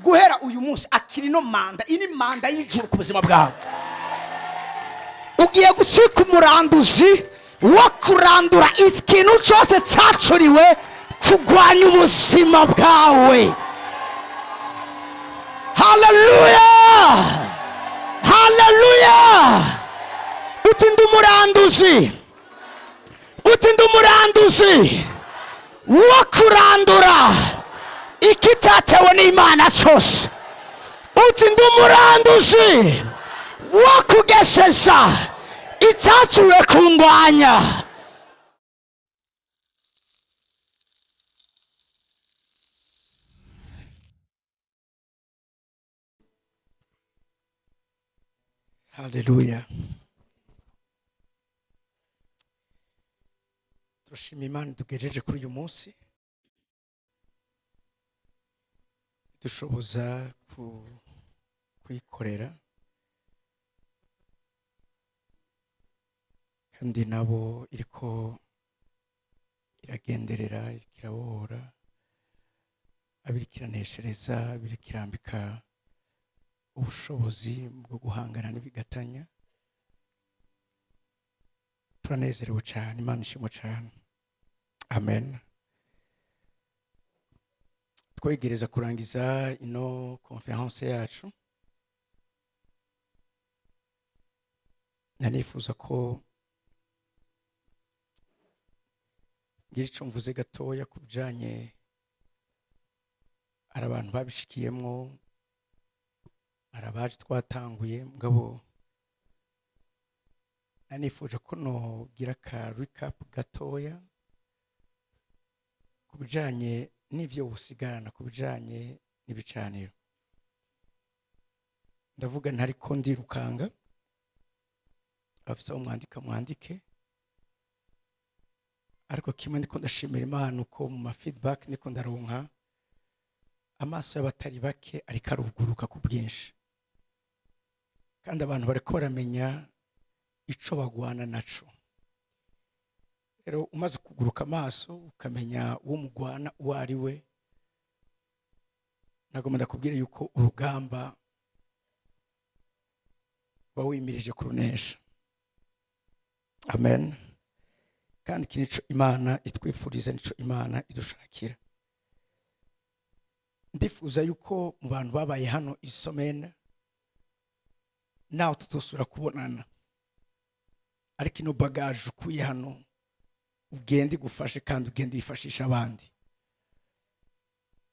guhera uyu munsi akiri no manda, ini manda y'ijuru ku buzima bwawe. Ugiye gucika umuranduzi wo kurandura ikintu cyose cyacuriwe kugwanya ubuzima bwawe. Haleluya, haleluya. Utinda umuranduzi wo kurandura ikitatewe n'Imana cyose. Utinda umuranduzi wo kugesesa icyaciwe kungwanya. Haleluya. Turashima Imana tugejeje kuri uyu munsi, dushoboza kuyikorera, kandi nabo iriko iragenderera, irabohora, abirikiraneshereza, abirikirambika ubushobozi bwo guhangana n'ibigatanya. Turanezerewe cyane, Imana ishimwe cyane. Amen. Twegereza kurangiza ino conference yacu, nanifuza ko ngira icyo mvuze gatoya ku bijanye ari abantu babishikiyemwo, arabaje twatanguye, mugabo nanifuje ko nogira ka recap gatoya ku bijanye n'ivyo usigarana, ku bijanye n'ibicaniro. Ndavuga ntari ko ndirukanga, afisa mwandike, ariko kimwe ndiko ndashimira Imana uko mu feedback ndiko ndaronka amaso y'abatari bake ariko aruguruka ku bwinshi, kandi abantu bariko baramenya ico bagwana naco. Rero umaze kuguruka amaso ukamenya uwo mugwana uwo ari we, nagomba ndakubwira yuko urugamba bawimirije kurunesha. Amen. Kandi kinico Imana itwifuriza, nico Imana idushakira. Ndifuza yuko mu bantu babaye hano isomene nawe tutosura kubonana, ariko ino bagage ukuye hano ugende gufashe kandi ugende wifashisha abandi.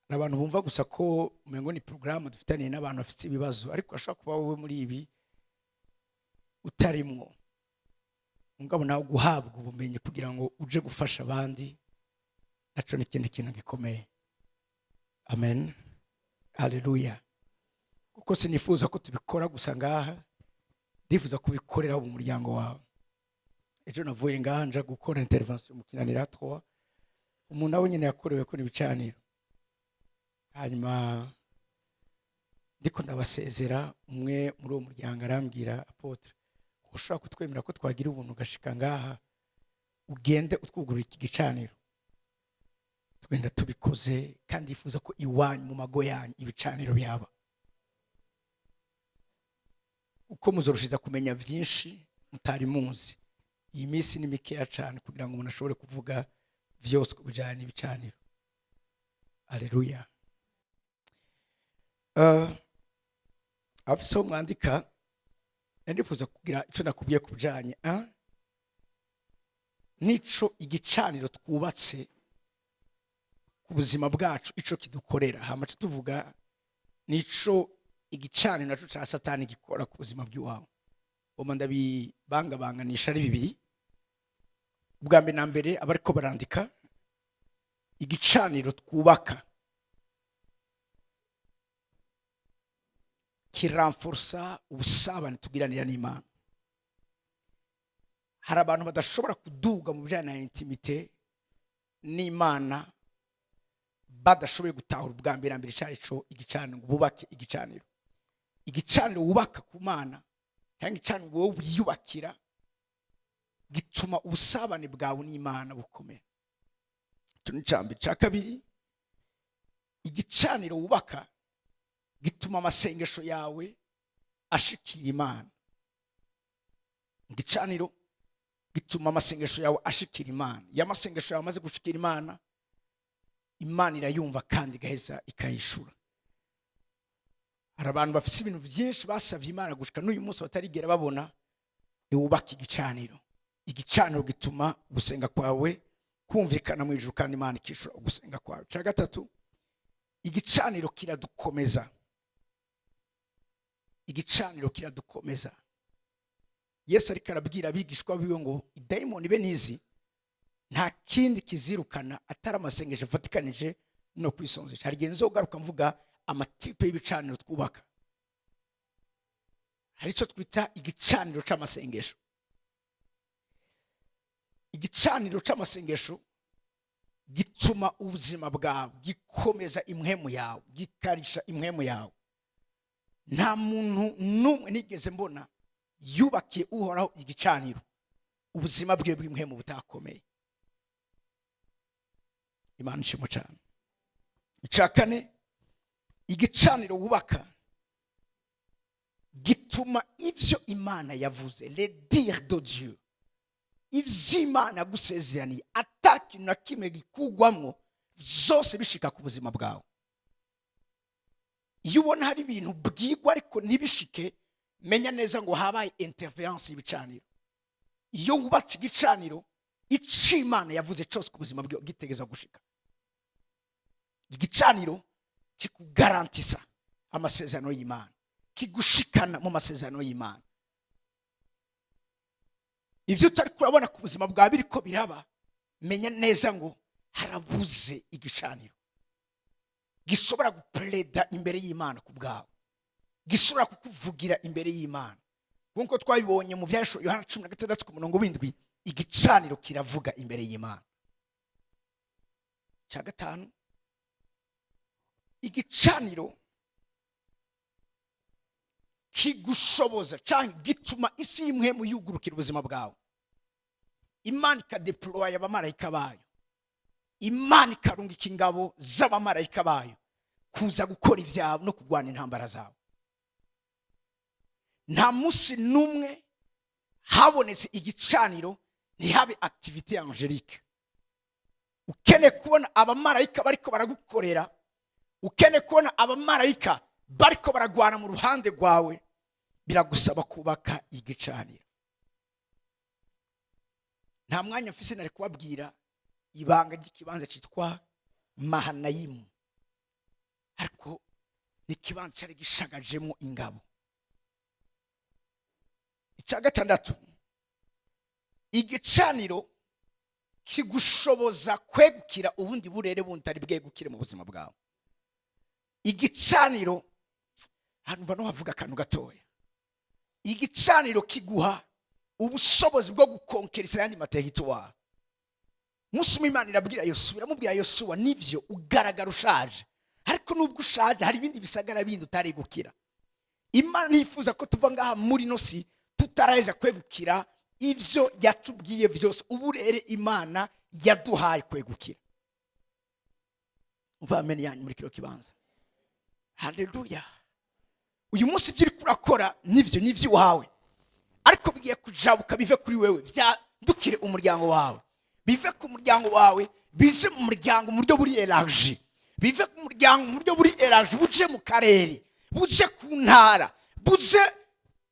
Abantu bumva gusa ko umengo ni programme dufitaniye n'abantu bafite ibibazo, ariko ashaka kuba wowe muri ibi utarimwo, mugabo nawe guhabwa ubumenyi kugira ngo uje gufasha abandi, naco n'ikindi kintu gikomeye. Amen. Haleluya. Kuko sinifuza ko tubikora gusa ngaha, ndifuza kubikorera mu muryango wawe. Ejo navuye ngaha nja gukora intervention mu kinanira 3, umuntu nawe nyine yakorewe ko nibicaniro. Hanyuma ndiko ndabasezera, umwe muri uwo muryango arambwira, Apotre, ushaka kutwemera ko twagira ubuntu gashika ngaha, ugende utwugurura iki gicaniro. Tugenda tubikoze, kandi yifuza ko iwanyu mu mago yanyu ibicaniro byaba. Uko muzorushiza kumenya byinshi mutari muzi, iyi minsi ni mikeya cyane kugira ngo umuntu ashobore kuvuga vyose kubijanye n'ibicaniro. Haleluya. Afisa umwandika, ndifuza kugira ico nakubwiye kubijanye nico igicaniro twubatse ku buzima bwacu, ico kidukorera. Hama tuvuga nico igicaniro naco ca Satani gikora ku buzima bw'iwawe. Oma ndabibangabanganisha ari bibiri. Ubwa mbere na mbere abariko barandika, igicaniro twubaka kiranforsa ubusabane tugiranira n'Imana. Hari abantu badashobora kuduga mu bijanye na intimite n'Imana badashoboye gutahura ubwa mbere na mbere ico igicaniro, ngo bubake igicaniro. Igicaniro wubaka ku Mana cyangwa igicaniro wowe wiyubakira gituma ubusabane bwawe n'Imana bukomera. Icyo ni icambere. Cya kabiri, igicaniro wubaka gituma amasengesho yawe ashikira Imana. Igicaniro gituma amasengesho yawe ashikira Imana. Y'amasengesho yawe amaze gushikira Imana, Imana irayumva kandi igaheza ikayishura. Hari abantu bafite ibintu byinshi basavye Imana gushika n'uyu munsi batarigera babona. Ni wubaka igicaniro. Igicaniro gituma gusenga kwawe kumvikana mu ijuru kandi Imana ikishura gusenga kwawe. Cya gatatu, igicaniro kiradukomeza. Igicaniro kiradukomeza. Yesu ariko arabwira abigishwa biwe ngo idayimoni be nizi nta kindi kizirukana atari amasengesho afatikanije no kwisonzesha. Hari igihe nzogaruka mvuga amatipe y'ibicaniro twubaka. Hari icyo twita igicaniro c'amasengesho. Igicaniro c'amasengesho gituma ubuzima bwawe gikomeza impwemu yawe, gikarisha impwemu yawe. Nta muntu n'umwe nigeze mbona yubakiye uhoraho igicaniro ubuzima bwe bw'impwemu butakomeye. Imana ishimwe cyane. Icya kane, igicaniro wubaka gituma ivyo Imana yavuze, les dires de Dieu, ivyo Imana gusezeraniye atakintu na kimwe gikugwamwo, zose bishika ku buzima bwawe. Iyo ubona hari ibintu bwigwa ariko ntibishike, menya neza ngo habaye interference y'ibicaniro. Iyo wubatse igicaniro, ico Imana yavuze cyose ku buzima bwawe gitegeza gushika. Igicaniro kikugarantisa amasezerano y'Imana, kigushikana mu masezerano y'Imana. Ivyo utari kurabona ku buzima bwawe biriko biraba, menya neza ngo harabuze igicaniro gishobora gupleda imbere y'Imana ku bwawe, gishobora kukuvugira imbere y'Imana. Nkuko twabibonye mu vyasho Yohana 16:7, igicaniro kiravuga imbere y'Imana. Cya gatanu, igicaniro kigushoboza cyangwa gituma isi y'imwemu yugurukira ubuzima bwawe. Imana ikadeploya abamarayika bayo, Imana ikarungika ingabo z'abamarayika bayo kuza gukora ivyawe no kugwana intambara zawe. Nta musi numwe habonetse igicaniro ntihabe activité angelique. Ukene kubona abamarayika bariko baragukorera, ukene kubona abamarayika bariko baragwana mu ruhande rwawe, biragusaba kubaka igicaniro. Nta mwanya mfise nari kubabwira ibanga ry'ikibanza cyitwa Mahanayimu, ariko ni kibanza cyari gishagajemo ingabo. Icya gatandatu, igicaniro kigushoboza kwegukira ubundi burere buntari bwegukire mu buzima bwawe. Igicaniro, hano bano bavuga akantu gatoya, igicaniro kiguha ubushobozi bwo gukonkerisa yandi materitwari. Musuma Imana irabwira Yosuwa, iramubwira Yosuwa, nivyo ugaragara ushaje, ariko nubwo ushaje hari ibindi bisagara bindi utari gukira. Imana ntifuza ko tuva ngaha muri no si tutaraheza kwegukira ivyo yatubwiye vyose, uburere Imana yaduhaye kwegukira. Umva amen yanyu muri kiro kibanza. Haleluya. Uyu munsi byiri kurakora nivyo wawe, ariko bigiye kujabuka bive kuri wewe, vyandukire umuryango wawe, bive ku muryango wawe, bize mu muryango mu buryo buri élargi, bive ku muryango mu buryo buri élargi, buje mu karere, buje ku ntara, buje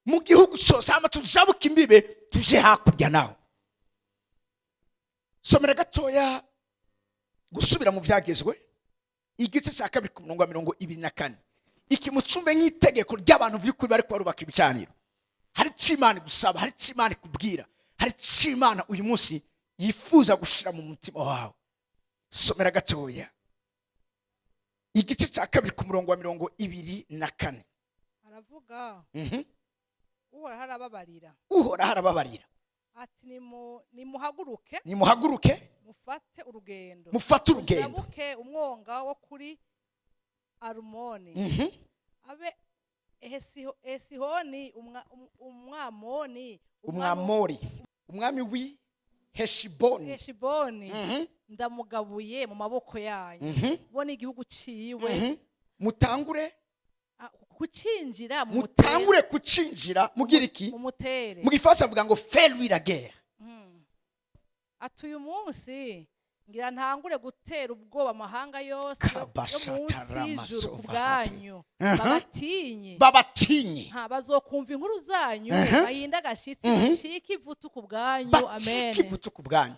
mu gihugu cyose, ama tujabuka imbibe tuje hakurya naho. Somera gatoya gusubira mu vyagezwe igice cya 2:24. Iki mucumbe nk'itegeko ry'abantu vy'ukuri bari kwarubaka ibicaniro. Hari Imana gusaba, hari Imana kubwira, hari Imana uyu munsi yifuza gushira mu mutima wawe. Somera gatoya igice cya 2:24. Aravuga uhora harababarira, uhora harababarira ati nimuhaguruke, mufate urugendo, mujabuke umwonga wo kuri Arumoni, abe Esihoni umwamoni, umwami wi Heshiboni, ndamugabuye mu maboko yanyu, bo ni igihugu ciwe. Mutangure kucinjira mutangure kucinjira mugira iki mumutere mu Gifaransa avuga ngo faire la guerre. Atuye umunsi ngira ntangure gutera ubwoba amahanga yose yo munsi y'ijuru kubwanyu babatinye bazokumva inkuru zanyu bahinda agashitsi bacika ivutu kubwanyu. Amen. Bacika ivutu kubwanyu.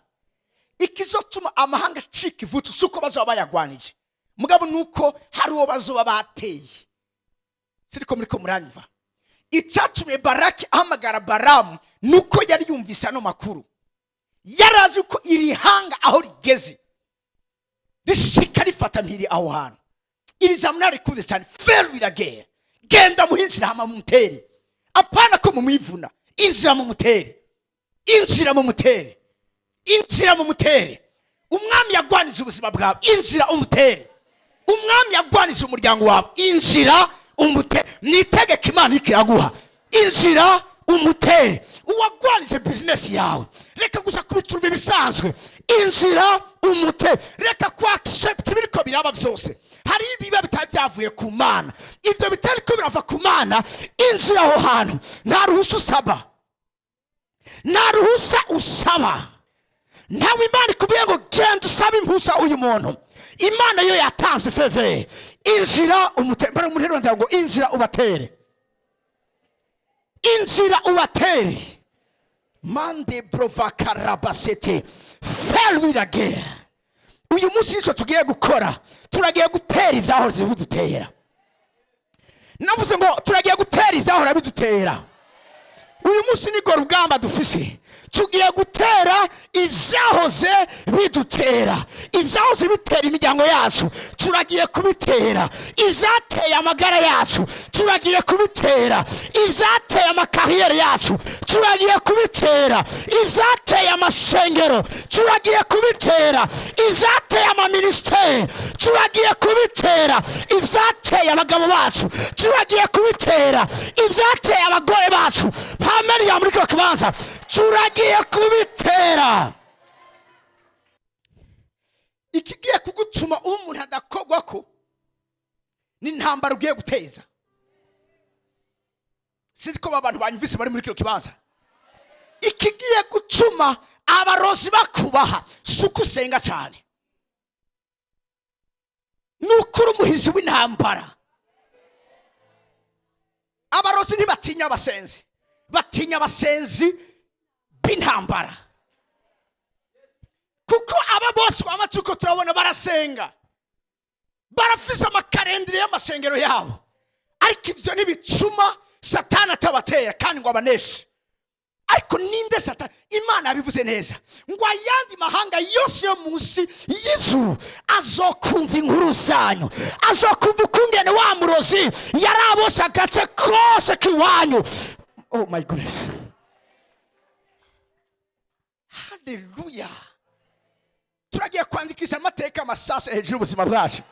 Ikizotuma amahanga acika ivutu suko bazoba bayagwanije, mugabo nuko hari uwo bazoba bateye. Siriko muriko muranyumva? Icyatumye Baraki ahamagara Baramu nuko yari yumvise ano makuru. Yarazi ko iri hanga aho rigeze rishika rifata mpiri aho hantu. Iri jambo narikunze cyane, faire la guerre. Genda muhinjira hama mumutere, apana ko mumwivuna. Injira mumutere, injira mumutere, injira mumutere. Umwami yagwanije ubuzima bwawe, injira umutere. Umwami yagwanije umuryango wawe, injira umutere. Nitegeka Imana ikiraguha, injira umutere. Uwagwanije business yawe, reka gusa kubiturwa ibisanzwe, injira umutere. Reka ku accept biriko biraba byose. Hari ibiba bitabyavuye ku Mana, ibyo bitari ko birava ku Mana. Injira aho hantu, nta ruhusa usaba, nta ruhusa usaba. Ntawe Imana ikubwiye ngo genda usabe impusa uyu muntu. Imana yo yatanze feve. Injira umutere. Bara umutere ngira ngo injira ubatere, injira ubatere. Mande provakarabasete faire la guerre. Uyu munsi nicyo tugiye gukora, turagiye gutera ibyahoze bidutera. Navuze ngo turagiye gutera ibyahora bidutera. Uyu munsi ni rugamba dufise, tugiye gutera ibyahoze bidutera. Ibyahoze bitera imiryango yacu turagiye kubitera. Ibyateye amagara yacu turagiye kubitera. Ibyateye amakariyeri yacu turagiye kubitera. Ibyateye amasengero turagiye kubitera. Ibyateye amaministeri turagiye kubitera. Ibyateye abagabo bacu turagiye kubitera. Ibyateye abagore bacu Amen. Ya muri ko kibanza turagiye kubitera. Ikigiye kugutuma umuntu adakogwa ko ni intambara ugiye guteza. Siko abantu banyumvise bari muri kino kibanza. Ikigiye gutuma abarozi bakubaha suko usenga cyane, nukuri umuhizi w'intambara. Abarozi ntibatinya abasenzi, batinya abasenzi b'intambara. Kuko aba bose bamatuko turabona barasenga, barafise amakarendire y'amasengero yabo, ariko ibyo nibicuma Satani atabatera kandi ngo abaneshe. Ariko ninde Satani? Imana yabivuze neza ngo ayandi mahanga yose yo munsi y'ijuru azokumva inkuru zanyu, azokumva ukungene wa murozi yarabose agace kose kiwanyu. Oh my goodness. Hallelujah. Turagiye kwandikisha amateka masasa hejuru ubuzima bwacu.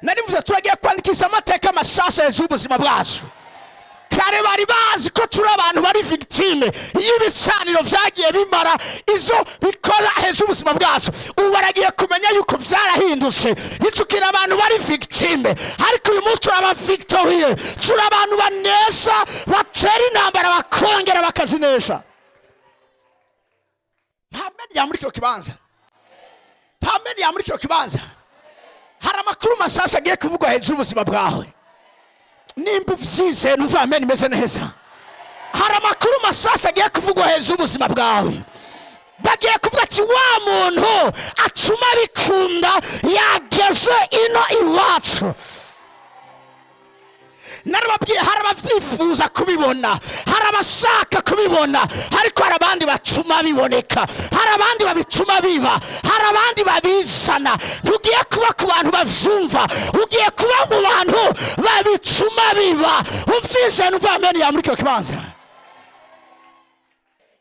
Narivuze turagiye kwandikisha amateka masasa hejuru ubuzima bwacu. Kare bari bazi ko turi abantu bari victime y'ibicaniro vyagiye bimara izo bikora hejuru ubuzima bwacu. Ubu baragiye kumenya yuko vyarahindutse, nicukira abantu bari victime, ariko uyu munsi turaba victorie. Turi abantu banesha, batera intambara bakongera bakazinesha. Amen. Ya muri kino kibanza, amen. Ya muri kino kibanza hari amakuru masasa agiye kuvugwa hejuru ubuzima bwawe. Nimba uvyize numva amen imeze neza. Hari amakuru masasa agiye kuvugwa hejuru ubuzima bwawe. Bagiye kuvuga ati wa muntu atuma bikunda yageze ino iwacu. Narababwiye hari abavyifuza kubibona, hari abashaka kubibona, ariko hari abandi batuma biboneka, hari abandi babituma biba, hari abandi babizana. Ugiye kuba ku bantu bavyumva, ugiye kuba mu bantu babituma biba. Uvyize numva amen. Ya muri kino kibanza.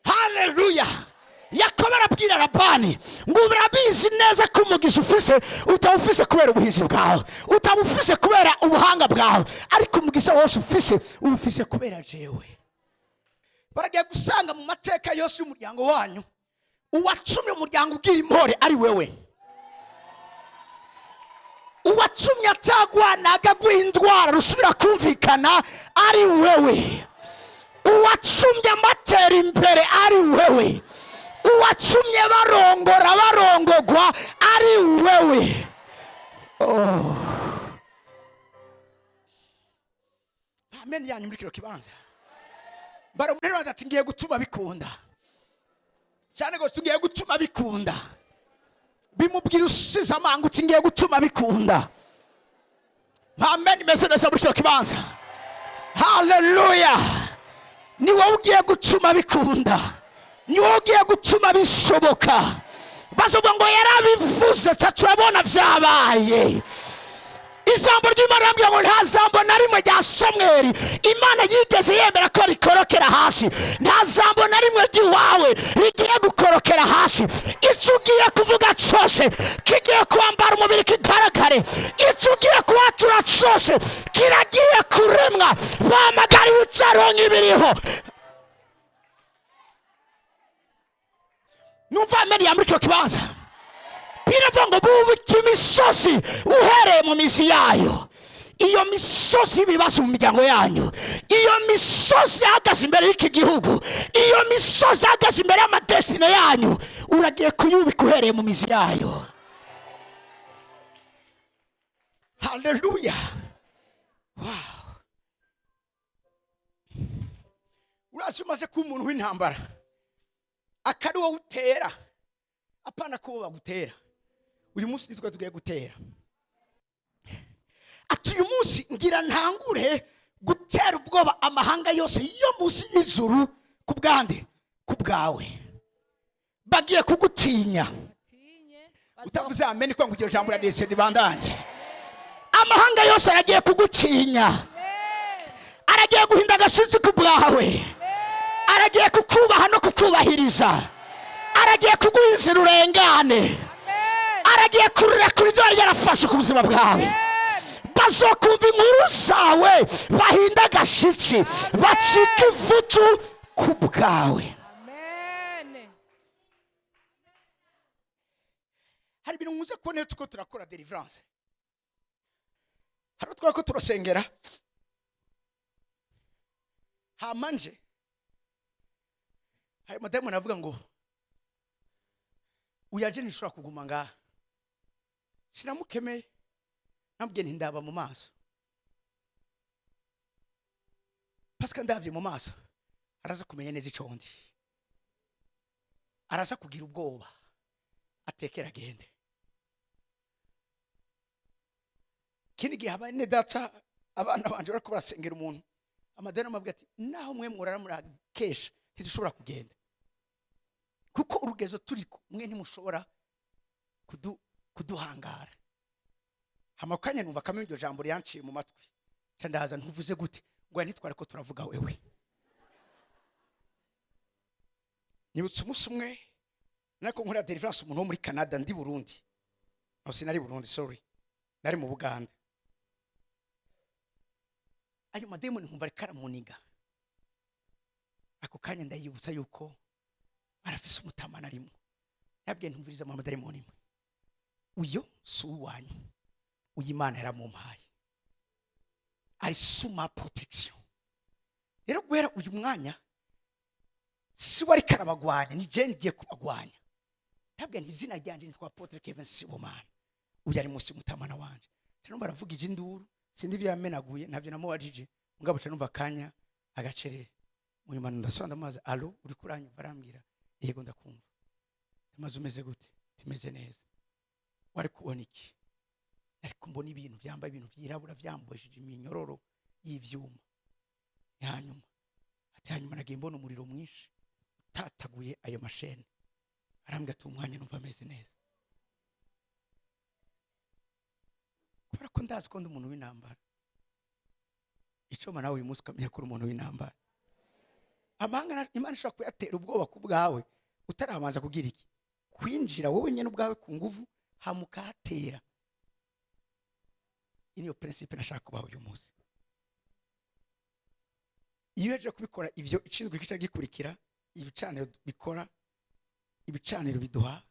Hallelujah. Yakobo arabwira Labani ngo urabizi neza ko umugisha ufise utawufise kubera ubuhizi bwawe, utabufise kubera ubuhanga bwawe, ariko umugisha wose ufise ubufise kubera jewe. Baragiye gusanga mu mateka yose y'umuryango wanyu uwacumye umuryango ugira impore ari wewe. uwacumye atagwanaga guhindwara rusubira kumvikana ari wewe. Uwacumye amatera imbere ari wewe. Uwacumye barongogwa ari wewe. Amen. Yanyu muri kiro kibanza bara munero ati ngiye gutuma bikunda cyane go tugiye gutuma bikunda. Bimubwira usize amangu ngiye gutuma bikunda. Amen. Meze neza muri kiro kibanza. Hallelujah. Ni wowe ugiye gutuma bikunda. Ni wowe ugiye gutuma bishoboka. Bazovuga ngo yarabivuze turabona vyabaye. Ijambo ry'Imana rambwira ngo nta jambo na rimwe rya Samweli Imana yigeze yemera ko rikorokera hasi. Nta jambo na rimwe ry'iwawe rigiye gukorokera hasi. Icyo ugiye kuvuga cyose kigiye kwambara umubiri kigaragare. Icyo ugiye kuhatura cyose kiragiye kuremwa. Bamagariwe icyaronka ibiriho. Numva ameni ya muri cyo kibanza. Biravuga ngo bubike imisozi uhereye mu mizi yayo. Iyo misozi ibibazo mu miryango yanyu. Iyo misozi ihagaze imbere y'iki gihugu. Iyo misozi ihagaze imbere y'amadestine yanyu. Uragiye kuyubika uhereye mu mizi yayo. Hallelujah. Wow. Urazi umaze kuba umuntu w'intambara. Akari wowe utera. Apana ko bagutera. Uyu munsi nitwe tugiye gutera. Ati uyu munsi ngira ntangure gutera ubwoba amahanga yose yo munsi y'ijuru kubwande kubwawe. Bagiye kugutinya. Utavuze amen ko ngugiro jambo radese ribandanye. Amahanga yose aragiye kugutinya. Aragiye guhinda gashizi kubwawe. Aragiye kukubaha no kukubahiriza. Aragiye kuguhizira urengane. Aragiye kurira kuri byo yarafashe ku buzima bwawe. Bazokumva inkuru zawe bahinda gashitsi bacika ivutu ku bwawe. Amen. Hari ibintu muze kubona tuko turakora deliverance. Hari twako turasengera. Hamanje. Hayo mademo navuga ngo uyaje nishobora kuguma ngaha. Sinamukemeye nambwiye ntindaba mu maso. Pasika ndavye mu maso araza kumenya neza ico ndi. Araza kugira ubwoba atekera agende. Kini gihe abane data abana banje barako barasengera umuntu. Amadeni amabwira ati naho mwe murara murakesha ntidushobora kugenda. Kuko urugezo turiko mwe ntimushobora kuduhangara. Hamakanya numva kamwe iryo jambo ryanciye mu matwi. Candaza ntuvuze gute ngo nitware ko turavuga wewe. Nibutse umunsi umwe nako nkora deliverance umuntu wo muri Canada ndi Burundi. Aho sinari Burundi sorry. Nari mu Buganda. Ayo mademoni nkumva rikara muniga. Ako kanya ndayibutsa yuko arafise umutamana arimo. Nabwiye ntumviriza mu mademoni imwe. Uyo su wanyu. Uyimana yaramumpaye. Ari suma protection. Rero guhera uyu mwanya si wari karabagwanya ni je ngiye kubagwanya. Nabwiye izina ryanje nitwa Apostle Kevin SIBOMANA. Uyu ari munsi mutamana wanje. Tino baravuga induru sindi vya menaguye navyo namubajije ngabo numva kanya agacerere. Muyimana ndasonda amazi allo uri kuranyumva arambwira yego ndakumva. Amazi umeze gute? Timeze neza. Wari kubona iki? Ariko mbona ibintu byambaye ibintu byirabura byambojije iminyororo y'ivyuma. Hanyuma nagiye mbona umuriro mwinshi tataguye ayo mashene. Arambwira ati umwanya numva ameze neza. Kubera ko ndazi ko ndi umuntu w'intambara. Ico nawe uyu munsi ukamenya ko uri umuntu w'intambara. Amahanga Imana ishobora kuyatera ubwoba ku bwawe utaramanza kugira iki? Kwinjira wowe nyene ubwawe ku nguvu hamukahatera. Iniyo principe nashaka kubaho uyu munsi. Iyo yaje kubikora ivyo icindwe kica gikurikira ibicaniro bikora ibicaniro biduha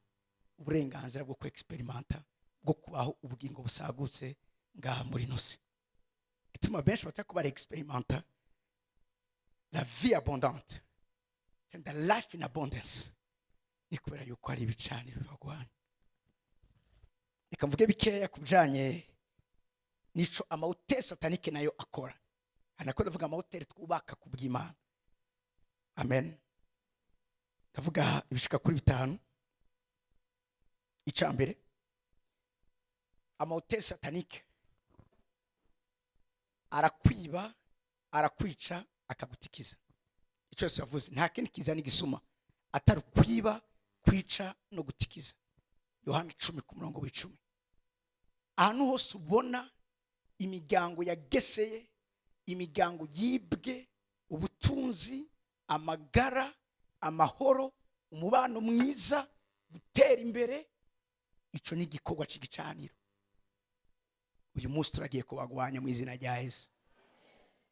uburenganzira bwo kwexperimenta bwo kubaho ubugingo busagutse ngaha muri nose. Ituma benshi batako bari experimenta la vie abondante and the life in abundance ni kubera yuko ari ibicaniro bibagwana. Reka mvuge bikeya kubijanye nico amahoteli satanike nayo akora. Anako ndavuga amahoteli twubaka kubw'Imana. Amen. Ndavuga ibishika kuri 5. Icambere, amahoteli satanike arakwiba, arakwica, akagutikiza. Icyo Yesu yavuze, nta kindi kiza n'igisuma atari kwiba, kwica no gutikiza. Yohana 10:10. Ahantu hose ubona imiryango yageseye, imiryango yibwe, ubutunzi, amagara, amahoro, umubano mwiza, gutera imbere, ico ni igikorwa cy'igicaniro. Uyu munsi turagiye kubagwanya mu izina rya Yesu.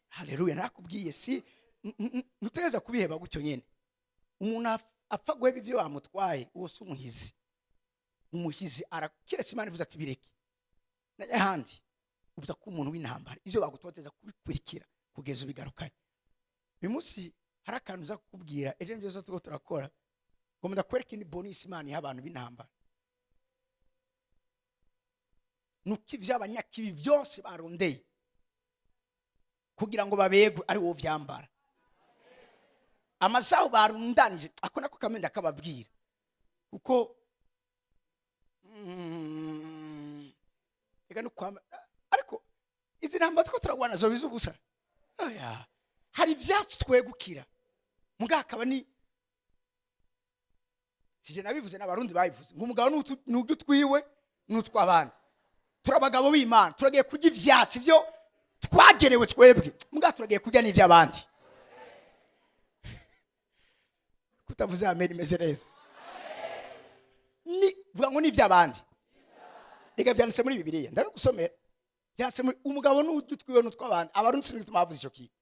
Haleluya. Nakubwiye si nuteza kubiheba gutyo nyene. Umuntu apfa guheba ivyo bamutwaye uwo si umuhizi. Umuhizi arakiretse Imana ivuze ati bireke. N'ahandi ubuza ko umuntu w'intambara ivyo bagutoteza kubikurikira kugeza ubigarukanye. Uyu munsi harakantu za kukubwira eje nivyo zo turakora ngo ndakwereka ni bonus Imana y'abantu b'intambara. Nuki vy'abanyakibi byose barondeye kugira ngo babegwe ari wo vyambara. Amasaho barundanije ako nako kamenda kababwira kuko ega nukwama ariko izi ntambara two turagwana zo bizubusa. Oya hari vyatsi twegukira mugakaba ni sije nabivuze n'abarundi bayivuze ngo umugabo n'udutwiwe n'utwabandi. Turabagabo b'Imana turagiye kurya ivyatsi byo twagerewe twebwe muga turagiye kurya n'ivy'abandi. Kutavuze amen imeze neza. Ni vuga ngo n'ivy'abandi. Rega vyanditse muri Bibiliya ndabigusomera. Byanditse muri umugabo n'udutwiwe n'utwabandi. Abarundi sinigituma bavuze ico kintu.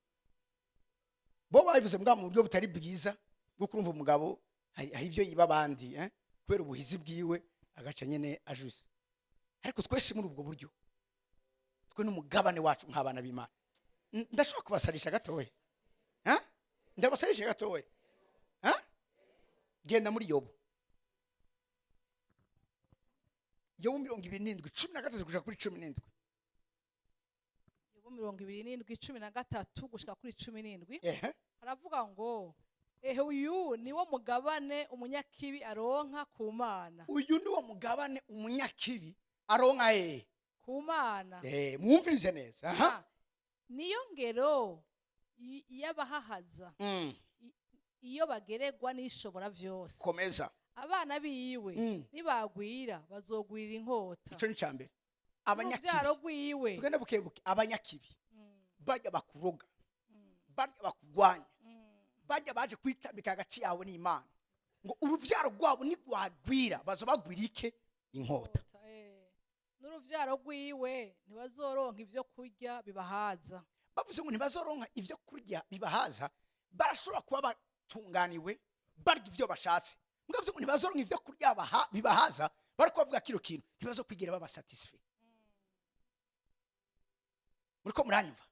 Bo bayivuze muga mu buryo butari bwiza bwo kurumva umugabo hari ivyo yiba abandi kubera ubuhizi bwiwe agaca nyene ajuse. Ariko twese muri ubwo buryo twe n'umugabane wacu nk'abana b'Imana. Ndashobora kubasarisha gatoya. Ndabasarisha gatoya. Genda muri Yobu. Yobu 27:13 gushika kuri 17. Yobu 27:13 gushika kuri 17. Aravuga ngo uyu niwo mugabane umunyakibi aronka ku Mana. Uyu niwo mugabane umunyakibi aronka ku Mana. Mwumvirize neza. Niyo ngero y'abahahaza. Iyo bageregwa n'ishobora vyose. Komeza. Abana biwe nibagwira bazogwira inkota. Ico ni cyambere. Abanyakibi. Uruvyaro rwiwe. Tugenda bukebuke abanyakibi. Bajya bakuroga. Bajya bakugwanya. Bajya baje kwitambika hagati yawe n'Imana. Ngo uruvyaro rwabo nigwagwira bazobagwirike inkota. N'uruvyaro rwiwe ntibazoronka ivyo kurya bibahaza. Bavuze ngo ntibazoronka ivyo kurya bibahaza, barashobora kuba batunganiwe barya ivyo bashatse. Mugavuze ngo ntibazoronka ivyo kurya bibahaza, bariko bavuga kiro kintu ntibazokwigira baba satisfait. Muriko muranyumva?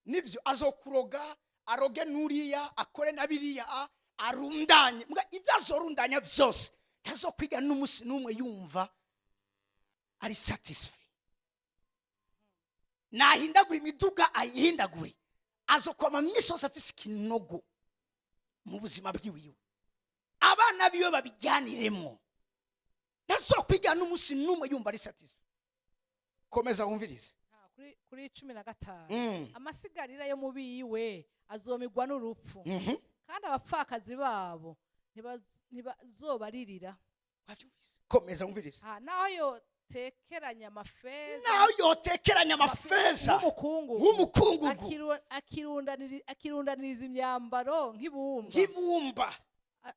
Nivyo azokuroga, aroge nuriya, akore nabiriya, arundanye. Muga ivyo azorundanya vyose ntazokwiga n'umusi numwe yumva ari satisfait. Nahindagura imiduga ayihindagure. Azokwama misosa afise kinogo mu buzima bwiwiwe. Abana biwe babijyaniremo. Ntazokwiga n'umusi numwe yumva ari satisfait. Komeza wumvirize. Kuri 15. Amasigarira yo mubiwe azomigwa n'urupfu. Kandi abapfakazi babo ntibazobaririra. Wavyumvise? Komeza wumvirize. Naho tekeranya amafeza. Naho yotekeranya amafeza. Nk'umukungugu. Akirundaniriza imyambaro nk'ibumba.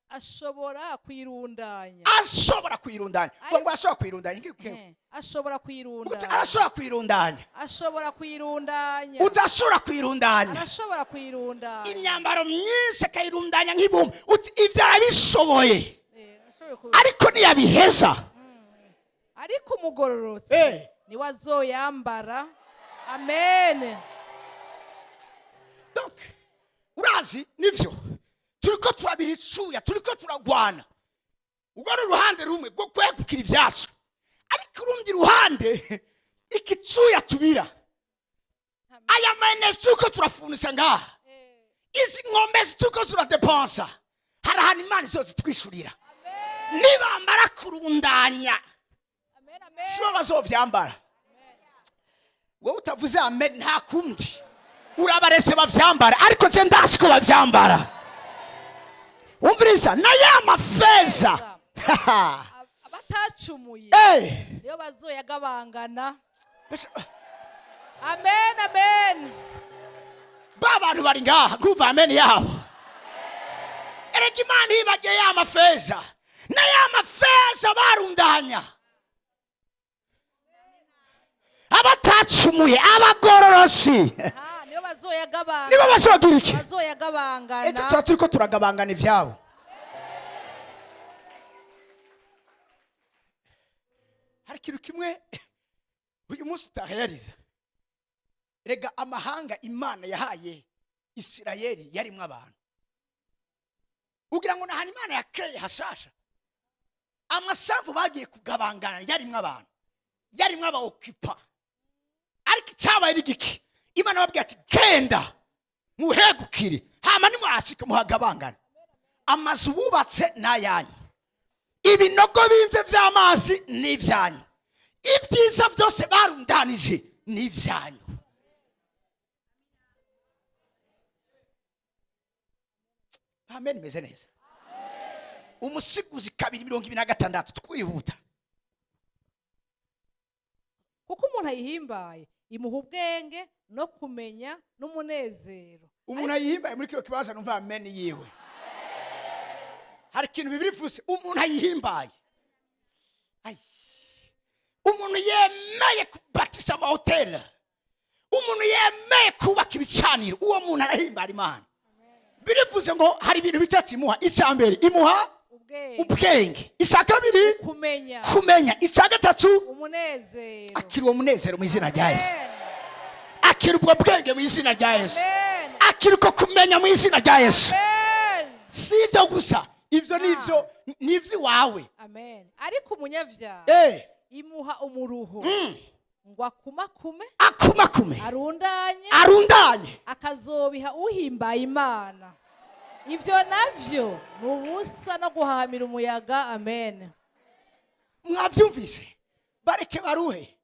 Ashobora kwirundanya. Ashobora kwirundanya. Ngo ashobora kwirundanya nk'ibumba. Ashobora kwirundanya. Ashobora kwirundanya. Ashobora kwirundanya. Udashobora kwirundanya. Ashobora kwirundanya. Imyambaro myinshi akayirundanya nk'ibumba. Ivyo arabishoboye. Ariko ntiyabiheza. ariko umugororotse niwe azoyambara. Amen. Donc urazi nivyo turiko turabira icuya, turiko turagwana. Ubwo ari uruhande rumwe rwo kwegukira ivyacu, ariko urundi ruhande ikicuya tubira. Aya mene turiko turafunisha ngaha, izi ngombe turiko turadepensa, harahana Imana izose twishurira. Nibamara kurundanya sibo bazovyambara. Wowe utavuze amen nta kundi urabarese bavyambara, ariko je ndasi ko bavyambara. Umviriza na ya mafeza abatacumuye niyo bazoyagabangana. Amen, amen. Babantu bari ngaha kuva amen yabo. Erega Imana ibagiye ya mafeza, na ya mafeza barundanya. Abatacumuye, abagororosi niyo bazoyagabangana. nibo bazogira iki? Bazoyagabangana. Icyo turiko turagabangana ivyabo. Hari ikintu kimwe uyu munsi utahayariza. Rega amahanga Imana yahaye Isirayeli yarimwe abantu. Ugira ngo nahani Imana yakreye hashasha. Amasavu bagiye kugabangana yarimwe abantu. Yarimwe abaokupa. Ariko cyabaye n'igiki? Imana babwiye ati genda muhegukire, hama nimwashika muhagabangana. Amazu bubatse nayanyu, ibinogo bimve vy'amazi n'ivyanyu, ibyiza byose barundanije n'ivyanyu. Amen. Meze neza. Umusiguzi 2:26 twihuta. Kuko umuntu ayihimbaye imuha ubwenge no kumenya n'umunezero. Umuntu ayihimbaye muri kiro kibaza numva amen yiwe. Hari ikintu Bibiri ivuze, umuntu ayihimbaye. Umuntu yemeye kubatisha amahoteli, umuntu yemeye kubaka ibicaniro, uwo muntu arahimbara Imana. Birivuze ngo hari ibintu bitatu imuha. Icambere imuha ubwenge, icakabiri kumenya, icyagatatu umunezero. akiri uwo munezero mu izina rya Yesu. Akiri ubwo bwenge mu izina rya Yesu. Akiri ko kumenya mu izina rya Yesu. Si ibyo gusa, ibyo nivyo wawe. Amen. Ariko umunyavyaha imuha umuruho ngo akumakume arundanye akazobiha uhimbaye Imana. Ivyo navyo nubusa no guhahamira umuyaga. Amen. Mwavyumvise? Bareke baruhe,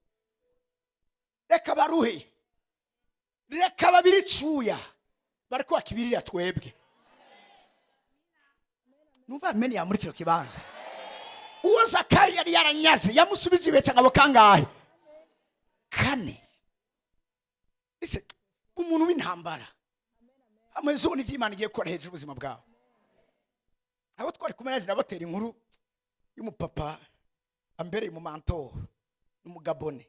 reka baruhe, reka babiri cuya, bariko bakibirira twebwe. Numva amen ya muri kiro kibanza. Uwo Zakayo yari yaranyaze yamusubije ibeta ngabo kangahe? 4. Ise umuntu w'intambara. Amazo ni vy'Imana igiye gukora hejuru ubuzima bwawe. Abo twari kumenaje nabatera inkuru y'umupapa ambereye mu manto n'umugabone.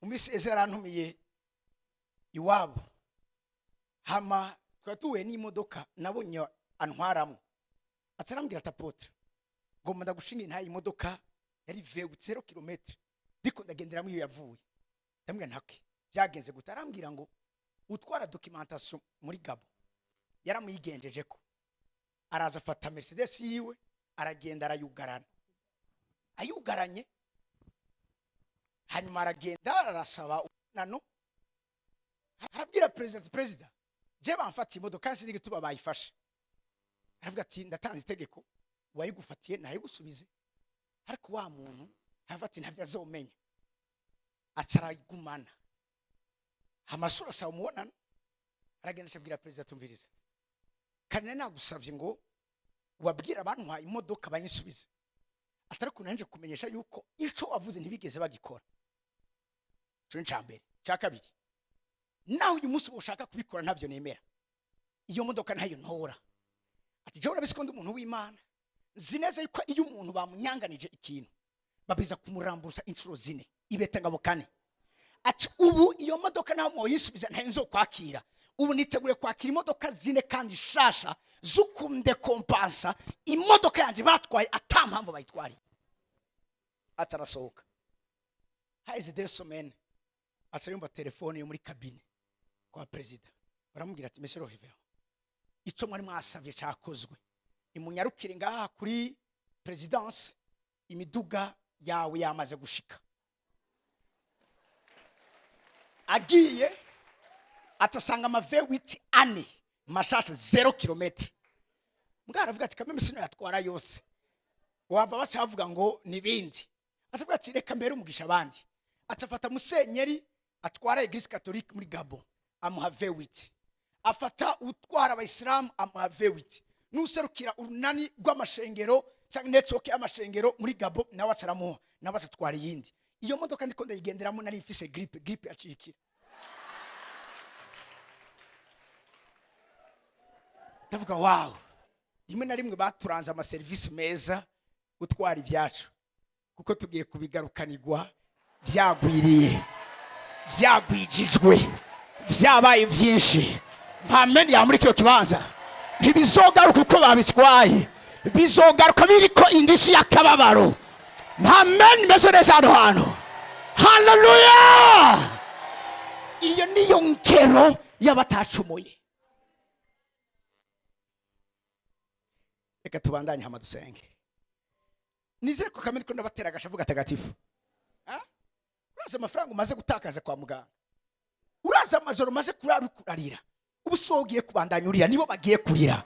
Umisi ezerantumiye iwabo. Hama twatuwe n'imodoka nabonye antwaramo. Atarambwira tapotre ngo ndagushinga ntayi imodoka yari 0 kilometre biko ndagenderamo iyo yavuye. Ndamwe ntake byagenze gutarambwira ngo utwara documentation muri Gabo yaramuyigenjeje ko araza afata Mercedes yiwe aragenda ayugaranye hanyuma aragenda arasaba nano arabwira president je bamfata imodoka kandi sindi gituba bayifashe. Aravuga ati ndatanze itegeko wayigufatiye nayigusubize, ariko wa muntu havati ntavyo azomenya acaragumana. Amasura sa umubonana aragenda acabwira president tumviriza kandi nagusavye ngo wabwira abantu ha imodoka banyisubize, atari kunanje kumenyesha yuko ico wavuze ntibigeze bagikora. Cyo ncambere cyakabiri naho uyu munsi boshaka kubikora ntavyo nemera, iyo modoka ntayo ntora. Ati je urabisikondo umuntu w'Imana zineze yuko iyo umuntu bamunyanganije ikintu babiza kumurambuza inshuro 4 ibeta ngabo 4. Ati ubu iyo modoka naho moyisubiza ntayenzo kwakira, ubu nitegure kwakira imodoka 4 kandi shasha zukunde kompansa imodoka yanjye batwaye atampamvu bayitwari. atarasohoka. Haize desomene atayumva telefone yo muri kabine kwa president, baramubwira ati monsieur Rohiveo, icyo mwari mwasavye cyakozwe, imunyarukire ngaha kuri presidence, imiduga yawe yamaze gushika. Agiye atasanga amavewiti ane mashasha 0 km. Mbwa aravuga ati kameme sino yatwara yose, wava bacavuga ngo nibindi. Atavuga ati reka mbere umugisha abandi. Atafata musenyeri atwara Eglise Catholique muri Gabon amuha vewiti, afata utwara abayisilamu amuha vewiti, nuserukira urunani rw'amashengero cyangwa network y'amashengero muri Gabon nawe ataramuha, nawe atwara yindi. Iyo modoka ndiko ndayigenderamo nari ifise gripe acikira. Ndavuga wow, rimwe na rimwe baturanze ama service meza gutwara ibyacu, kuko tugiye kubigarukanirwa byagwiriye, byagwijijwe, byabaye byinshi. Mpameni ya muri cyo kibanza ntibizogaruka uko babitwaye, bizogaruka biriko indishyi y'akababaro. Mpameni meze neza hano. Hallelujah! Iyo niyo nkero y'abatacumuye. Reka tubandanye hama dusenge. Nizere ko kamere ko ndabatera agashavu gatagatifu. Uraza amafaranga umaze gutakaza kwa muganga, uraza amazoro umaze kurarira, ubusogiye kubandanya urira, nibo bagiye kurira.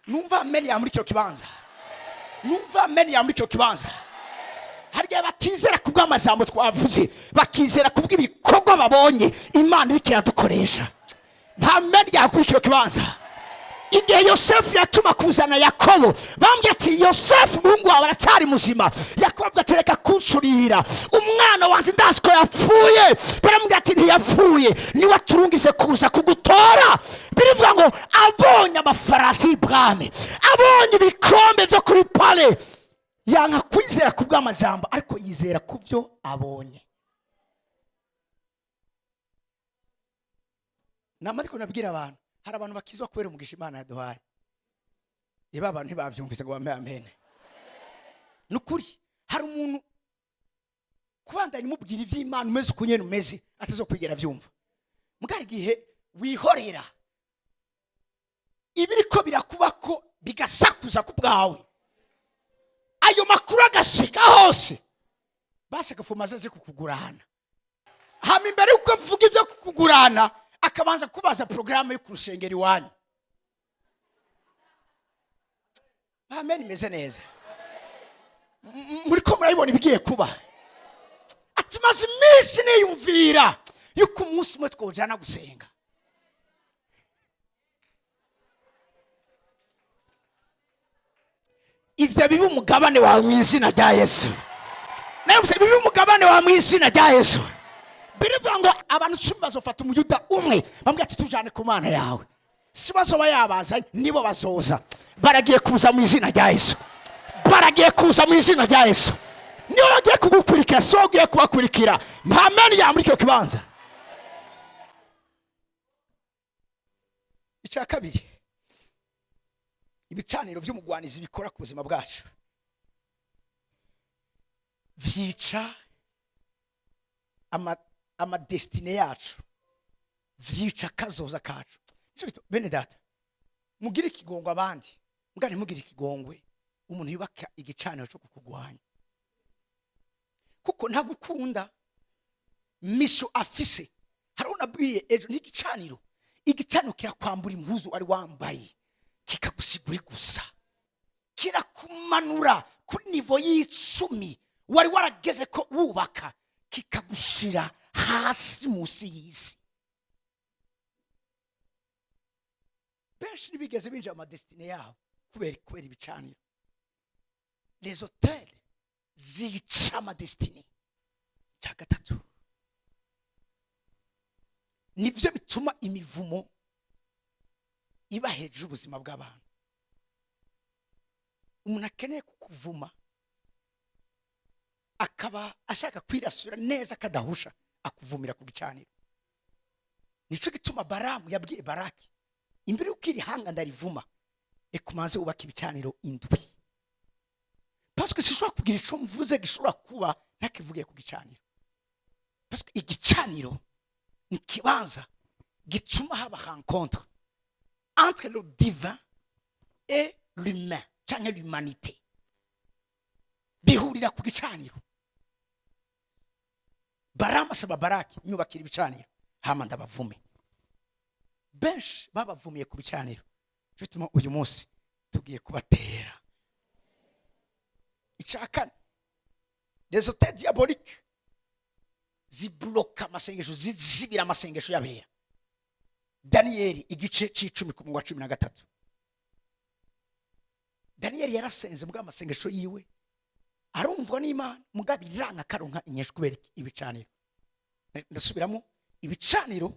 Numva ameni ya muri cyo kibanza, numva ameni ya muri cyo kibanza. Harya batizera kubwa amajambo twavuze, bakizera kubwa ibikorwa babonye Imana irikira dukoresha. Nta meni ya kuri cyo kibanza. Igihe Yosefu yatuma kuzana Yakobo, bambye ati Yosefu Mungu wawe aracyari muzima. Yakobo avuga ati reka kunshurira, umwana wanjye ndazi ko yapfuye. Baramubwira ati ntiyapfuye, niwe turungize kuza kugutora. Birivuga ngo abonye amafarasi y'ibwami, abonye ibikombe byo kuri pale, yanga kwizera kubwa amajambo ariko yizera kubyo abonye. Namariko nabwira abantu, hari abantu bakizwa kubera umugisha Imana yaduhaye. Yeba abantu ntibavyumvise ngo bampe amen. Nukuri hari umuntu kubandanya mubwira ivy'Imana umeze kunyene umeze atazo kwigera vyumva. Mugari gihe wihorera ibiriko birakubako bigasakuza kubwawe, ayo makuru agashika hose, base gafumaze ze kukugurana. Hama imbere uko vuga ivyo kukugurana akabanza kubaza programme yo kurushengeri wanyu. Amen, meze neza. Muri ko murayibona ibigiye kuba. Ati maze iminsi niyumvira yuko umunsi umwe twojana gusenga. Ivyo bibi umugabane wa mwizina rya Yesu. Nayo bibi umugabane wa mwizina rya Yesu. Birivuga ngo abantu 10 bazofata umuyuda umwe, bambwira ati tujane ku Mana yawe. Si bazoba yabaza, nibo bazoza. Baragiye kuza mu izina rya Yesu. Baragiye kuza mu izina rya Yesu. Nibo bagiye kugukurikira, sogiye kubakurikira. Amen ya muri cyo kibanza. Icya kabiri, ibicaniro by'umugwanizi bikora ku buzima bwacu, vyica ama destiny yacu, vyica kazoza kacu. Bene data, mugire ikigongo abandi, mugane mugire ikigongwe umuntu yubaka igicaniro cyo kukugwanya, kuko ntagukunda misho afise. Hari unabwiye ejo n'igicaniro, igicaniro kirakwambura impuzu ari wambaye, kikagusigura gusa, kirakumanura kuri nivo y'icumi wari warageze ko wubaka, kikagushira hasi musi y'isi. Benshi nibigeze binjira ama destiny yabo kubera ibicaniro. Les hôtels zica ama destiny. Cya gatatu, nivyo bituma imivumo iba hejuru ubuzima bw'abantu. Umuntu akeneye kukuvuma akaba ashaka kwirasura neza kadahusha, akuvumira ku gicaniro. Nico gituma Baramu yabwiye Baraki, imbere ukiri hanga ndarivuma, ekumaze ubaka ibicaniro indwi. parce que sishobora kugira ico mvuze gishobora kuba ntakivugiye ku gicaniro, parce que igicaniro ni kibanza gituma haba rencontre entre le divin et l'humain cyangwa l'humanité, bihurira ku gicaniro. Baramu asaba Baraki nyubakira ibicaniro, hama ndabavume. Benshi babavumiye ku bicaniro, bituma uyu munsi tugiye kubatera. Icakane, les hôtels diaboliques zibloka amasengesho, zizibira amasengesho y'abera. Daniyeli igice c'icumi ku murongo wa 13. Daniyeli yarasenze mbwa amasengesho yiwe arumvwa n'Imana, mugabe iranga karonka inyeshu kubera ibicaniro. Ndasubiramo, ibicaniro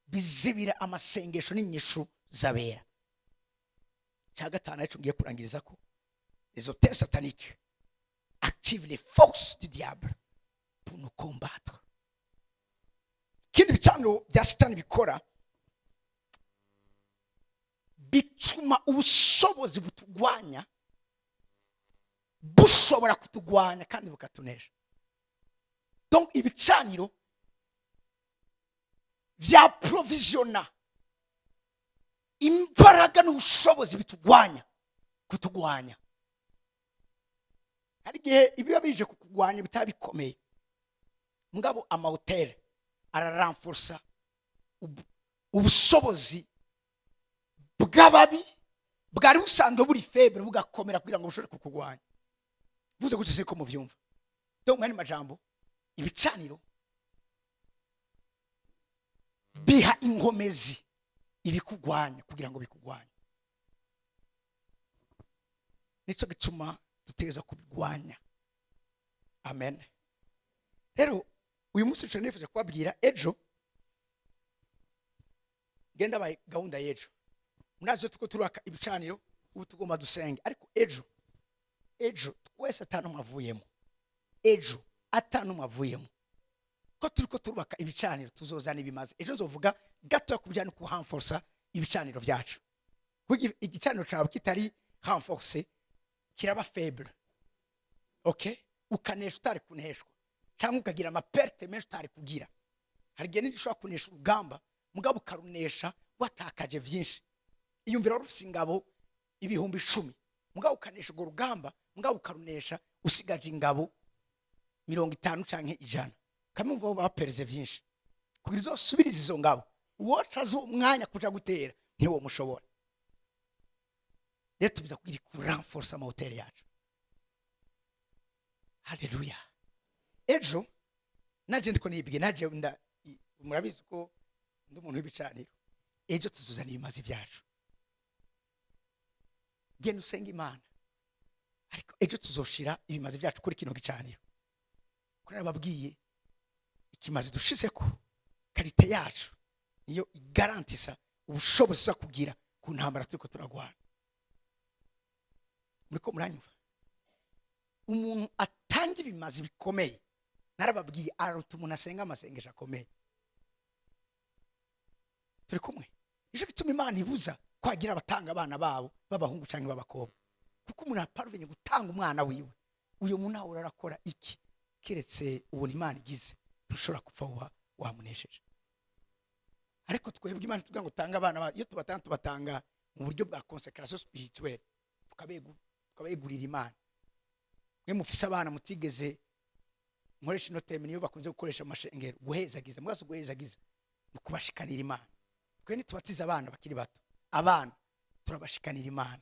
bizibira amasengesho n'inyeshu zabera. Cya gatanu ariko ngiye kurangiriza ko les hôtels sataniques activent les forces du diable pour nous combattre. Kindi bicaniro bya Satani bikora, bituma ubushobozi butugwanya bushobora kutugwanya kandi bukatunesha. Donc ibicaniro vya provisiona imbaraga n'ubushobozi bitugwanya kutugwanya. Hari gihe ibiba bije kukugwanya bitabikomeye, mugabo amahoteli ararenforcer ubushobozi bw'ababi bwari busanzwe buri febre bugakomera kugira ngo bushobore kukugwanya. Vuze gute se ko muvyumva? Donc mwani majambo, ibicaniro biha ingomezi ibikugwanya kugira ngo bikugwanye. Nico gituma duteza kubigwanya. Amen. Rero uyu munsi cyo nifuza kubabwira, ejo genda baye gahunda y'ejo. Munazo tuko turaka ibicaniro, ubu tugomba dusenge, ariko ejo twese atanu mwavuyemo, ejo atanu mwavuyemo ko turiko turubaka ibicaniro tuzozana ibimaze. Ejo nzovuga gato kubijana ku renforcer ibicaniro vyacu. Kuko igicaniro cyawe kitari renforcer kiraba faible. Okay? Ukanesha utari kuneshwa, cyangwa ukagira amaperte menshi utari kugira. Hari gihe nishobora kunesha urugamba mugabo ukarunesha watakaje vyinshi. Iyumvira rufise ingabo ibihumbi 10, mugabo ukanesha urwo rugamba, mugabo ukarunesha usigaje ingabo 50 canke 100. Kamumva bapereze vyinshi kugira izosubiriza izo ngabo, wocaza umwanya kuja gutera ntiwo mushobora. Rero tubiza kugira ku renforcer amahoteli yacu. Haleluya. Ejo naje ndiko nibwiye, naje murabizi ko ndi umuntu w'ibicaniro. Ejo tuzuzana ibimazi vyacu, genda usenga Imana, ariko ejo tuzoshira ibimazi vyacu kuri kino gicaniro. Kuri nababwiye ikimazi dushize ko karite yacu niyo igarantisa ubushobozi za kugira ku ntambara turiko turagwana. Muriko muranyumva? Umuntu atanga ibimazi bikomeye, narababwiye aruta umuntu asenga amasengesho akomeye. Turi kumwe? Ije gituma Imana ibuza kwagira abatanga abana babo babahungu canke babakobwa, kuko umuntu aparvenye gutanga umwana wiwe, uyo muntu aho arakora iki keretse ubona Imana igize ntushobora kupfa wamunesheje. Ariko twebwe Imana tuvuga ngo tanga abana, iyo tubatanga mu buryo bwa consécration spirituelle, tukabegurira Imana. Mwe mufise abana mutigeze nkoresha inoteme niyo bakunze gukoresha amashengero, guhezagiza mwaso guhezagiza mukubashikanira Imana. Twe nitubatiza abana bakiri bato, abana turabashikanira Imana,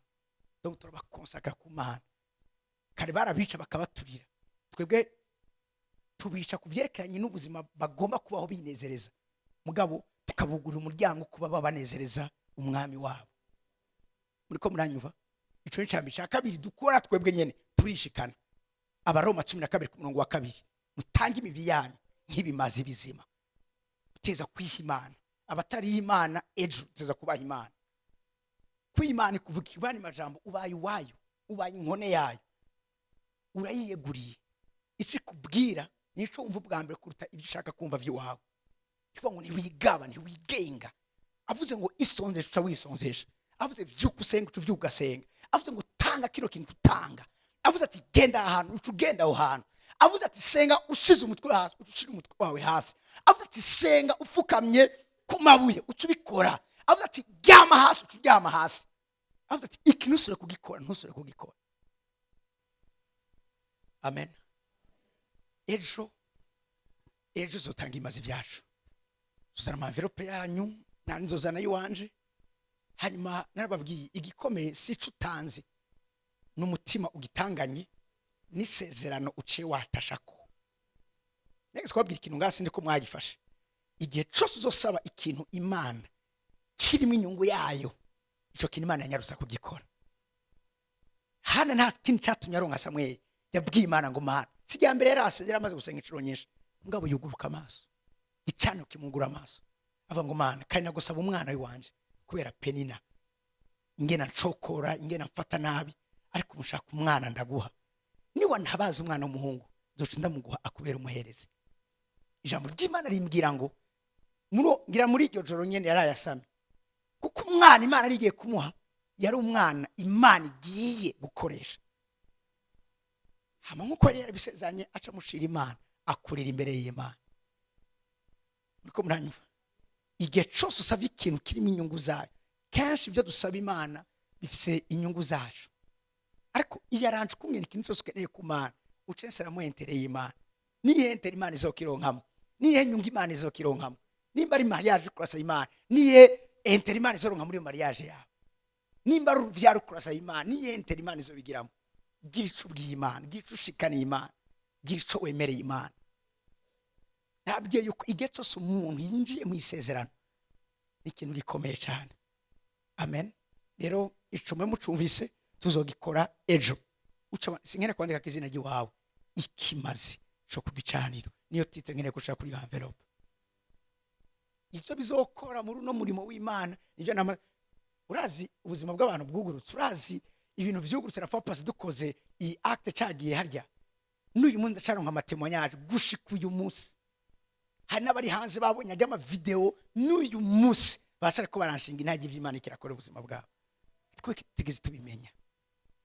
donc turabakonsakra ku Mana. Kare barabica bakabaturira, twebwe tubica kuvyerekeranye n'ubuzima bagomba kubaho binezereza, mugabo tukabugura umuryango kuba babanezereza umwami wabo. Muriko muranyumva? Ico ni cyambi cya kabiri dukora twebwe nyene, turishikana. Abaroma 12 ku murongo wa 2, mutange imibiri yanyu nk'ibimazi bizima, uteza kwihimana. Abatari Imana ejo uteza kubaha Imana. Kwimana kuvuga Imana majambo, ubaye wayo, ubaye inkone yayo, urayiyeguriye. Isi kubwira nico umva bwa mbere kuruta ibyo ushaka kumva vy'iwawe. Kivuga ngo ntiwigaba, ntiwigenga. Avuze ngo isonzesha wisonzesha, avuze vyukusenga tuvyugasenga, avuze ngo tanga kino kintu utanga. avuze ati genda ahantu uca ugenda aho hantu, avuze ati senga ushize umutwe hasi uca ushira umutwe wawe hasi, avuze ati senga ufukamye ku mabuye uca ubikora, avuze ati ryama hasi uca uryama hasi, avuze ati iki ntusubire kugikora, ntusubire kugikora. Amen. Ejo uzotanga imazi vyacu, tuzana amavelope yanyu nani nzozana yiwanje. Hanyuma narababwiye igikomeye si ico utanze n'umutima ugitanganye n'isezerano uciye watashako. Nigeze kubabwira ikintu ngasi ndiko mwagifashe, igihe cyose uzosaba ikintu Imana kirimo inyungu yayo, ico kintu Imana yanyarusa kugikora. Hana nta kintu cyatumye aronka Samweli, yabwiye Imana ngo Mana sijya mbere yarasezera amaze gusenga incuro nyinshi, mugabo yuguruka amaso, icano kimugura amaso, avuga ngo Mana kandi nagusaba umwana wiwanje kubera Penina ingena ncokora ingena mfata nabi, ariko umushaka umwana ndaguha, niwa ntabaza umwana w'umuhungu nzoca ndamuguha akubera umuherezi. Ijambo ry'Imana rimbwira ngo ngira muri iryo joro nyene yarayasame, kuko umwana Imana arigiye kumuha yari umwana Imana igiye gukoresha. Hama nkuko yari bisezanye aca mushira Imana akurira imbere y'Imana. Niko muranyumva? Igihe cyose usaba ikintu kirimo inyungu zayo, kenshi ibyo dusaba Imana bifise inyungu zacu, ariko iyo aranje kumwira ikintu cyose ukeneye ku Mana ucensera mu entere y'Imana, niye entere Imana izokironkamo, niye nyungu Imana izokironkamo. Nimba ari mariage kurasa Imana, niye entere Imana izoronka muri mariage yawe. Nimba ari uruvyaro kurasa Imana, niye entere Imana izobigiramo. Gira ico ubwiye Imana, gira ico ushikaniye Imana, gira ico wemereye Imana. Nabwiye yuko igihe cyose umuntu yinjiye mu isezerano ni ikintu gikomeye cyane. Amen. Rero icumwe mucumvise tuzogikora ejo. Sinkene kwandika kizina giwawe ikimazi cyo kugicaniro, niyo titre nkene kushaka kuri envelope. Icyo bizokora muri no murimo w'Imana nivyo nama. Urazi ubuzima bw'abantu bwugurutse, urazi ibintu vyugurutse na fapasi dukoze i acte cagiye harya. N'uyu munsi ndacaronka amatemonyage gushika uyu munsi. Hari n'abari hanze babonye ajya ama video n'uyu munsi bashaka ko baranshinga intagi vy'Imana ikirakora ubuzima bwabo. Tweke tigeze tubimenya,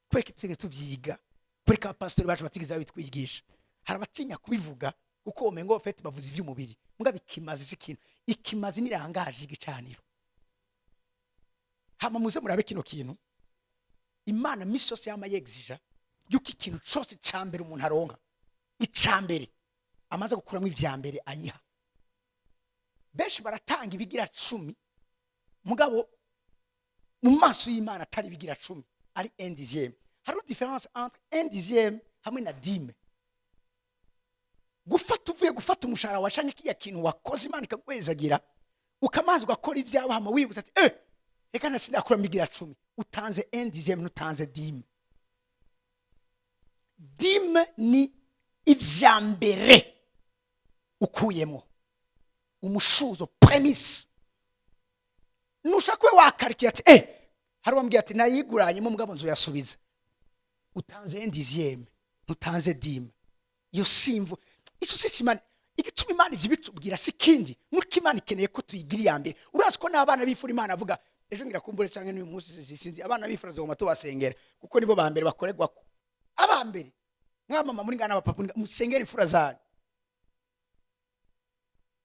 tweke tigeze tuvyiga, kureka pastor bacu batigeze babitwigisha. Harabatinya kubivuga kuko umengo ofete bavuze ivy'umubiri, mbwa bikimazi sikintu, ikimazi nirangaje igicaniro. Hama muze murabe kino kintu Imana misose yama yexija yuko ikintu cyose cambere umuntu aronka, icambere amaze gukuramo ivyambere ayiha. Benshi baratanga ibigira 10, mugabo mu maso y'Imana atari bigira 10, ari 1/10. Hari différence entre 1/10 hamwe na 10. Gufata uvuye gufata umushara washanye kiya kintu wakoze Imana ikagwezagira, ukamaze ugakora ivyawe hama wibuza ati reka nasinda akura migira 10, utanze 1/10 n'utanze 10. 10 ni ivyambere ukuyemo umushuzo premise. Nushakwe wakarikiye ati hari wambwiye ati nayiguranye mu mugabo nzo yasubiza, utanze 1/10 n'utanze 10. Yo simvu ico se Imana igituma Imana ivyo bitubwira sikindi nuko Imana ikeneye ko tuyigira yambere. Urazi ko n'abana bifura Imana avuga ejo ngira kumbure canke n'uyu munsi sinzi abana bifura zo mato basengera kuko nibo bambere bakoregwa ko abambere mwamama muri ngana abapapa musengera ifura zanyu.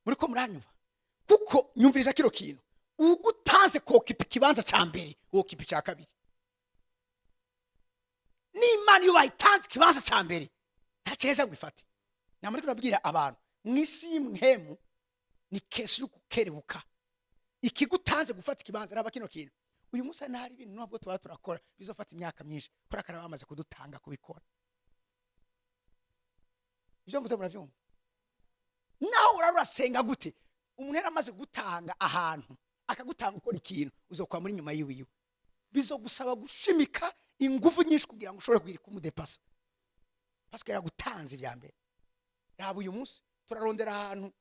Muri ko muranyumva kuko nyumviriza kiro kintu ugutanze kokipa kibanza ca mbere wokipa ca kabiri. Ni Imana yo bayitanze kibanza ca mbere ntaceza gwifate. Namuri kurabwira abantu mwisi y'imhemu ni kesi yo kukerebuka. Ikigutanze gufata kibanza raba kino kintu uyu munsi ntari ibintu nubwo tuba turakora bizofata imyaka myinshi kora karaba bamaze kudutanga kubikora. Ivyo mvuze muravyumva? Naho urarasenga gute umuntu yaramaze gutanga ahantu akagutanga ukora ikintu uzokwa muri nyuma yiwiwe, bizogusaba gushimika ingufu nyinshi kugira ngo ushobore kugira kumudepasa parce que yaragutanze vya mbere. Raba uyu munsi turarondera ahantu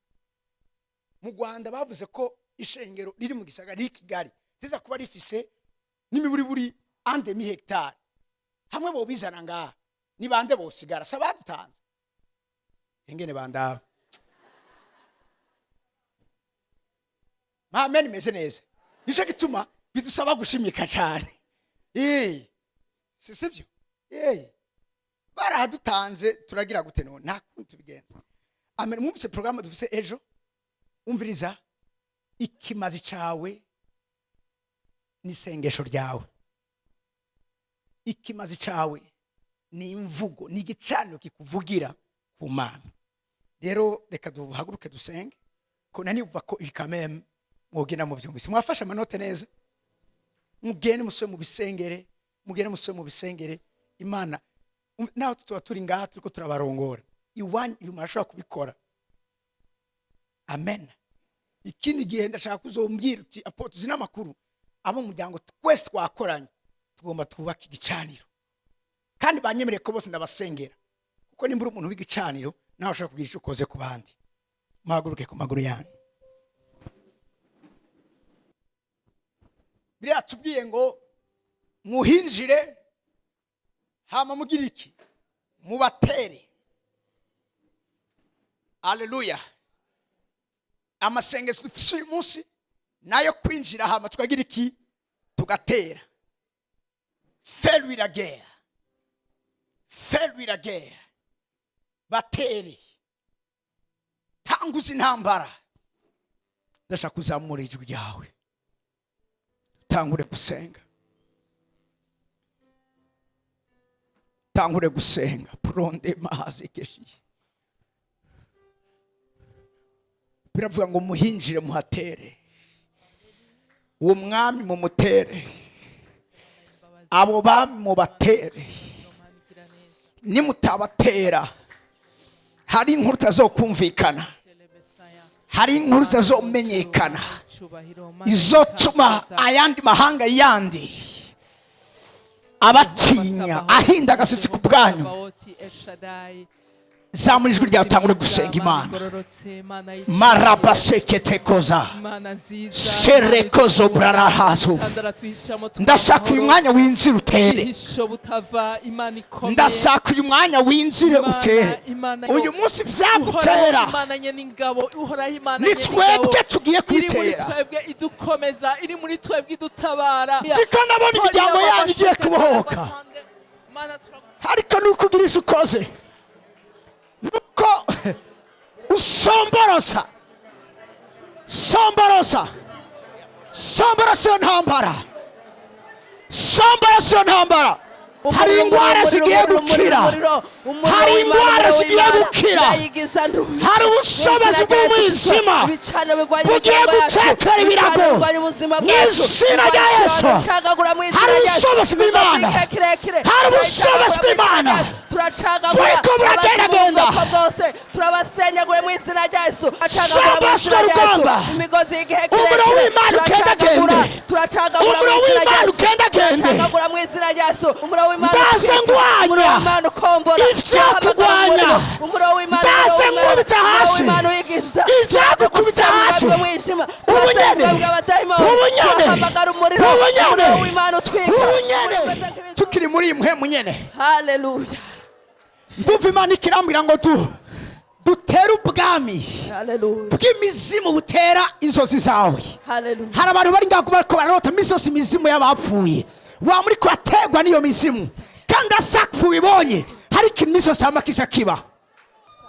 mu Rwanda bavuze ko ishengero riri mu gisagara Kigali ziza kuba rifise n'imiburi buri 1/2 hectare, hamwe bo bizana ngaha ni bande bosigara saba dutanze engene bandaba. Amen meze neza. Nico gituma bidusaba gushimika cyane. Sisivyo? barahadutanze turagira gute none nta kundi tubigenza. Amen. Mwumvise programme dufise ejo, umviriza ikimazi cawe ni sengesho ryawe. Ikimazi cawe ni imvugo, ni igicaniro kikuvugira ku Mana. Rero reka duhaguruke dusenge ko nani uva ko ikamem mwogena mu vyumvise. Mwafasha amanote neza, mugende muswe mu bisengere, mugende muswe mu bisengere. Imana naho tuba turi ngaha turiko turabarongora, iwanyu murashobora kubikora. Amen. Ikindi gihe ndashaka kuzombwira uti apotre zina makuru abo muryango twese twakoranye tugomba twubaka igicaniro, kandi banyemereye ko bose ndabasengera, kuko nimbura umuntu w'igicaniro naho ashaka kugira icyo ukoze ku bandi. Muhaguruke ku maguru yanyu. Biratubwiye ngo muhinjire hama mugira iki? Mubatere. Haleluya. Amasengesho dufise uyu munsi nayo kwinjira hama tukagira iki? Tugatera. Faire la guerre. Faire la guerre. Batere. Tanguza intambara. Ndashaka kuzamura ijwi ryawe. Tangure gusenga. Tangure gusenga. Pronde mazi keshi. Biravuga ngo muhinjire muhatere. Uwo mwami mumutere. Abo bami mubatere. Nimutabatera hari inkuru tazokumvikana, hari inkuru tazomenyekana, izotuma ayandi mahanga yandi abatinya ahinda agasutsi ku bwanyu. Zamura ijwi ryawe utangure gusenga Imana. Marabaseke koza serekozo brarahazo. Ndashaka uyu mwanya winjire utere. Ndashaka uyu mwanya winjire utere. Uyu munsi vyagutera ni twebwe tugiye kwitera. Tikana boni imiryango yanyu igiye kubohoka. Hariko nukugira ukoze nuko usomborosa somborosa ntambara, somborosa ntambara. Hari ingwara zigiye gukira, hari ingwara zigiye gukira, hari ubushobozi bw'ubuzima bugiye gutekera ibirago mw'izina rya Yesu. Hari ubushobozi bw'Imana, hari ubushobozi bw'Imana. Turiko buragendagenda turabasenyaguye mw'izina rya Yesu. Imigozi y'igihekere umuro w'Imana ukendagende, umuro w'Imana ukendagende. Ndaze ngwanya ivyakugwanya, ndaze nkubita hasi ivyagukubita hasi. Ubunyene tukiri muri imwe munyene. Haleluya. Ndumva Imana ikirambwira ngo dutere ubwami bw'imizimu butera inzozi zawe. Hari abantu bari ngaho bariko bararota imisozi imizimu y'abapfuye. Wa muri kwategwa niyo mizimu kandi asakfu ubibonye hari ikintu imisozi cyamakisha kiba.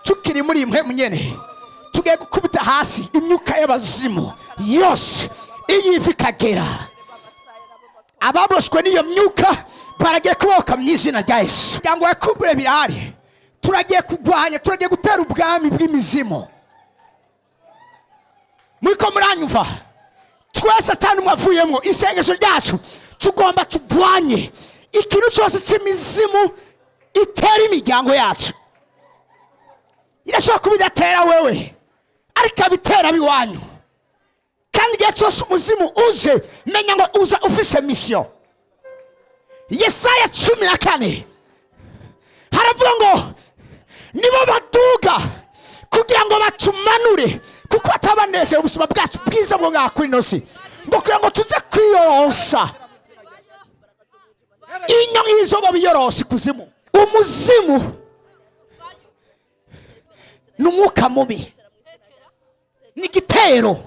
Tukiri muri imwe munyene tugiye gukubita hasi imyuka y'abazimu yose iy'ivikagera. Ababoshwe niyo myuka baragiye kuboka mu izina rya Yesu. Yango yakumbure birahari. Turagiye kugwanya, turagiye gutera ubwami bw'imizimu. Muriko muranyumva? Twese atanu mwavuyemo isengesho ryacu tugomba tugwanye ikintu cyose cy'imizimu itera imiryango yacu. Irashobora kuba idatera wewe ariko abitera biwanyu. Kandi igihe cyose umuzimu uje menya ngo uza ufise mission. Yesaya 14 haravuga ngo nibo baduga kugira ngo batumanure, kuko atabaneze ubuzima bwacu bwiza bwo ngakuri nosi ngo kugira ngo tuze kwiyorosa. Inyo izo babiyorosa kuzimu. Umuzimu n'umwuka mubi, ni igitero,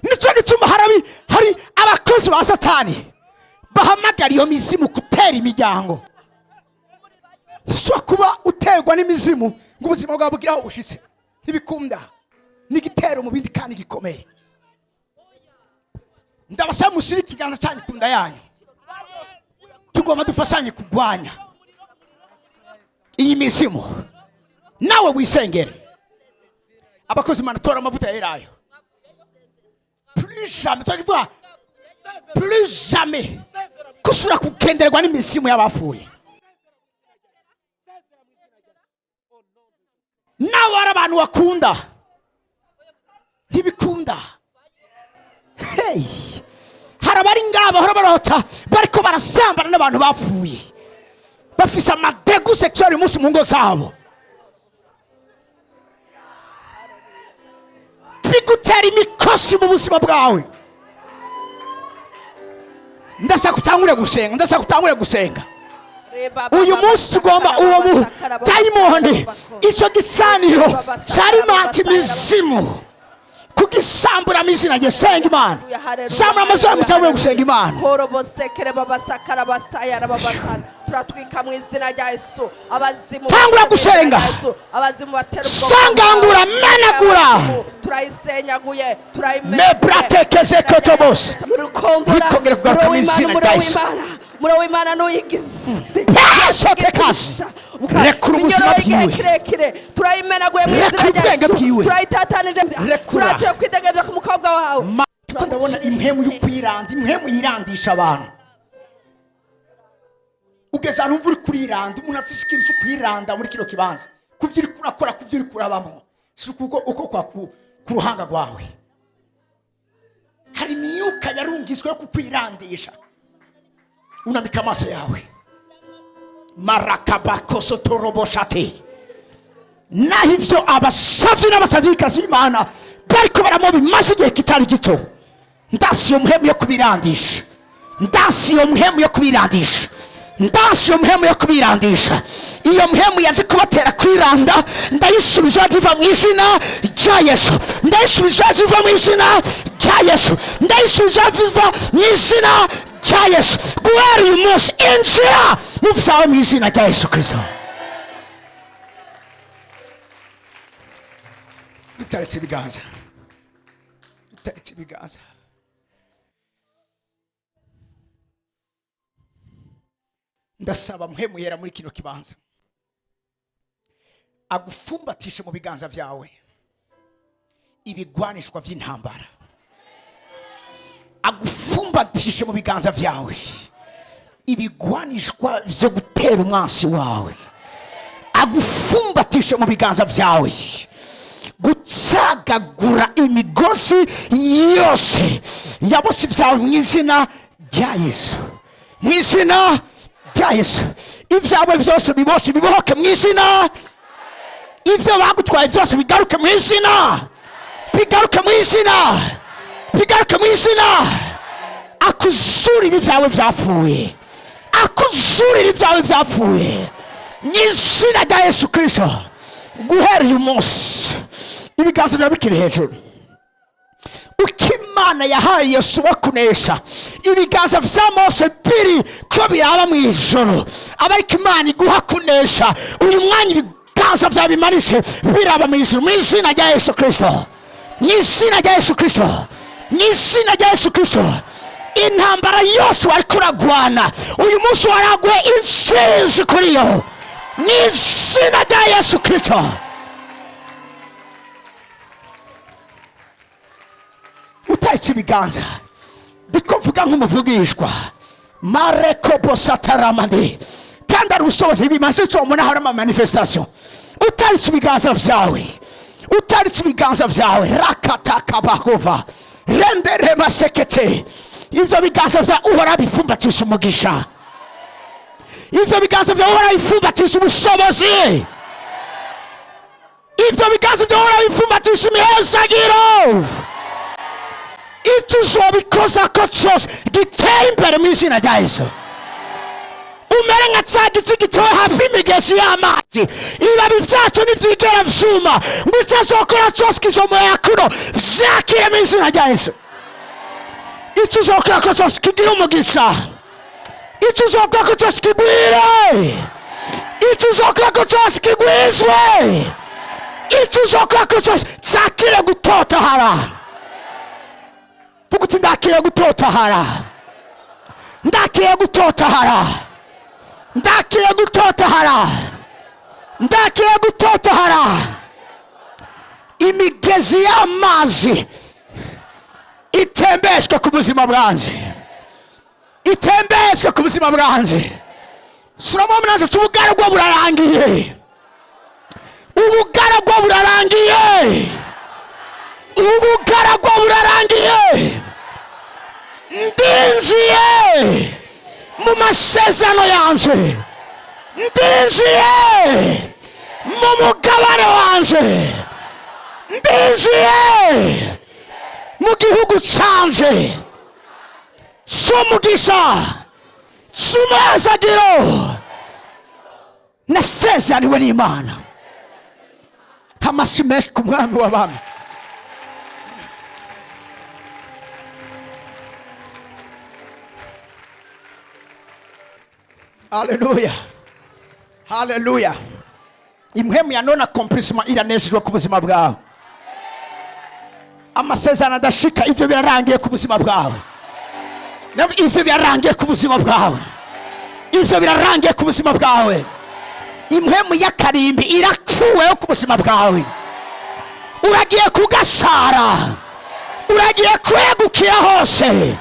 nicyo gituma hari abakozi ba Satani bahamagara iyo mizimu gutera imiryango. Dushobora kuba uterwa n'imizimu ngo ubuzima bwawe bugiraho bushitse, ntibikunda. N'igitero mu bindi kandi gikomeye. Ndabasaba mushyire ikiganza cyanyu ku nda yanyu, tugomba dufashanye kurwanya iyi mizimu. Nawe wisengere. Abakozi Imana tora amavuta yerayo. Plus jamais kusura kugenderwa n'imizimu y'abapfuye. Nawe ari abantu wakunda ntibikunda. Hey, harabari ngabo harabarota bariko barasambana n'abantu bapfuye, bafise amadegu sexual munsi mu ngo zabo. Bigutera imikosi mu buzima bwawe. Ndashaka kutangure gusenga. Uyu munsi tugomba uwo mu daimoni, icyo gisaniro cyari manti mizimu kugisambura mizina rye. Senga Imana, sambura amaso mutangure gusenga Imana. Korobosekere babasakara basayara babasana turatwika mu izina rya Yesu. Abazimu tangura gusenga, abazimu batera sangangura menagura turayisenyaguye turayimena mebratekeze kotobos bikongera kugaruka mu izina rya Yesu. Muro w'Imana nuyigize sote kasi rekura ubuzima bwiwe, turayimenaguye mu izina rya Yesu. Turayitatanije turatuye kwidegeza ku mukobwa wawe. Tuko ndabona impemu y'ukwiranda, impemu yirandisha abantu. Ugeze ahantu umva uri kuriranda, umuntu afise ikintu cyo kwiranda muri kino kibanza, kuvyo uri kurakora, kuvyo uri kurabamo, si uko kwa ku ruhanga rwawe. Hari imyuka yarungizwe yo kukwirandisha. Unamika amaso yawe. Marakabakoso toroboshate. Na hivyo abasavyi n'abasavikazi b'Imana bariko baramoba imaze igihe kitari gito. Ndasi yo muhemu yo kubirandisha. Ndasi yo muhemu yo kubirandisha. Ndasi yo muhemu yo kubirandisha. Iyo muhemu yaje kubatera kwiranda, ndayisubiza diva mu izina rya Yesu. Ndayisubiza diva mu izina rya Yesu. Ndayisubiza diva mu izina rya Yesu. Guhera uyu munsi injira muvuzaho mu izina rya Yesu Kristo. Dutaretse ibiganza. Ndasaba muhemu yera muri kino kibanza agufumbatishe mu biganza vyawe ibigwanishwa vy'intambara. Agufumbatishe mu biganza vyawe ibigwanishwa vyo gutera umwansi wawe. Agufumbatishe mu biganza vyawe gucagagura imigozi yose yabosi vyawe mu izina rya Yesu. Mu izina rya Yesu. Ivyawe vyose biboshe bibohoke mu izina. Ivyo bagutwaye vyose bigaruke mu izina. Bigaruke mu izina. Bigaruke mu izina. Akuzurira ivyawe vyapfuye. Akuzurira ivyawe vyapfuye. Mu izina rya Yesu Kristo. Guhera uyu munsi ibiganza byawe bikiri hejuru. Ukimana yahaye Yesu kunesha, ibiganza vya Mose biri ko biraba mu ijoro. Abariko Imana iguha kunesha uyu mwanya ibiganza vya bimanitse biraba mu ijoro. Mu izina rya Yesu Kristo. Mu izina rya Yesu Kristo. Mu izina rya Yesu Kristo. Intambara yose wari kuragwana uyu munsi waraguye intsinzi kuri yo. Mu izina rya Yesu Kristo. Utaretse ibiganza ndiko mvuga nk'umuvugishwa. Mareko bosataramande kandi ari ubushobozi bimaze cyo umuntu ahora mu manifestation. Utaretse ibiganza vyawe, utaretse ibiganza vyawe rakataka bahova rendere masekete. Ivyo biganza vya uhora bifumbatisha umugisha. Ivyo biganza vya uhora bifumbatisha ubushobozi. Ivyo biganza vya uhora bifumbatisha imihezagiro. Icyo uzobikoza ko cyose giteye imbere mu izina rya Yesu. Umere nka cya giti gitoye hafi y'imigezi y'amazi, ibibabi byacu ntibyigera vyuma. Ngo icyo azokora cyose kizomuha kuno vyakire mu izina rya Yesu. icyo uzokora ko cyose kigira umugisha, icyo uzokora ko cyose kigwire, icyo uzokora ko cyose kigwizwe, icyo uzokora ko cyose cyakire gutotahara. Vuga uti ndakire gutotahara, ndakire gutotahara, ndakire gutotahara, ndakire gutotahara. Imigezi y'amazi itembeshwe ku buzima bwanjye, itembeshwe ku buzima bwanjye. Suramo mnaze ubugaragwa burarangiye, ubugaragwa burarangiye, ubugaragwa burarangiye. Ndinjiye mu masezerano yanjye, ndinjiye mu mugabane wanjye, ndinjiye mu gihugu cyanjye cy'umugisha, cy'umunezero nasezeraniwe n'Imana. Amashyi menshi ku mwami w'abami. Haleluya, haleluya. Imhemu ya nona kompurisima iranejejwe ku buzima bwawe. Amasezerano adashika, ivyo birarangiye ku buzima bwawe, ivyo birarangiye ku buzima bwawe, ivyo birarangiye ku buzima bwawe. Imhemu ya karimbi irakuweho ku buzima bwawe. Uragiye kugasara, uragiye kwegukira hose,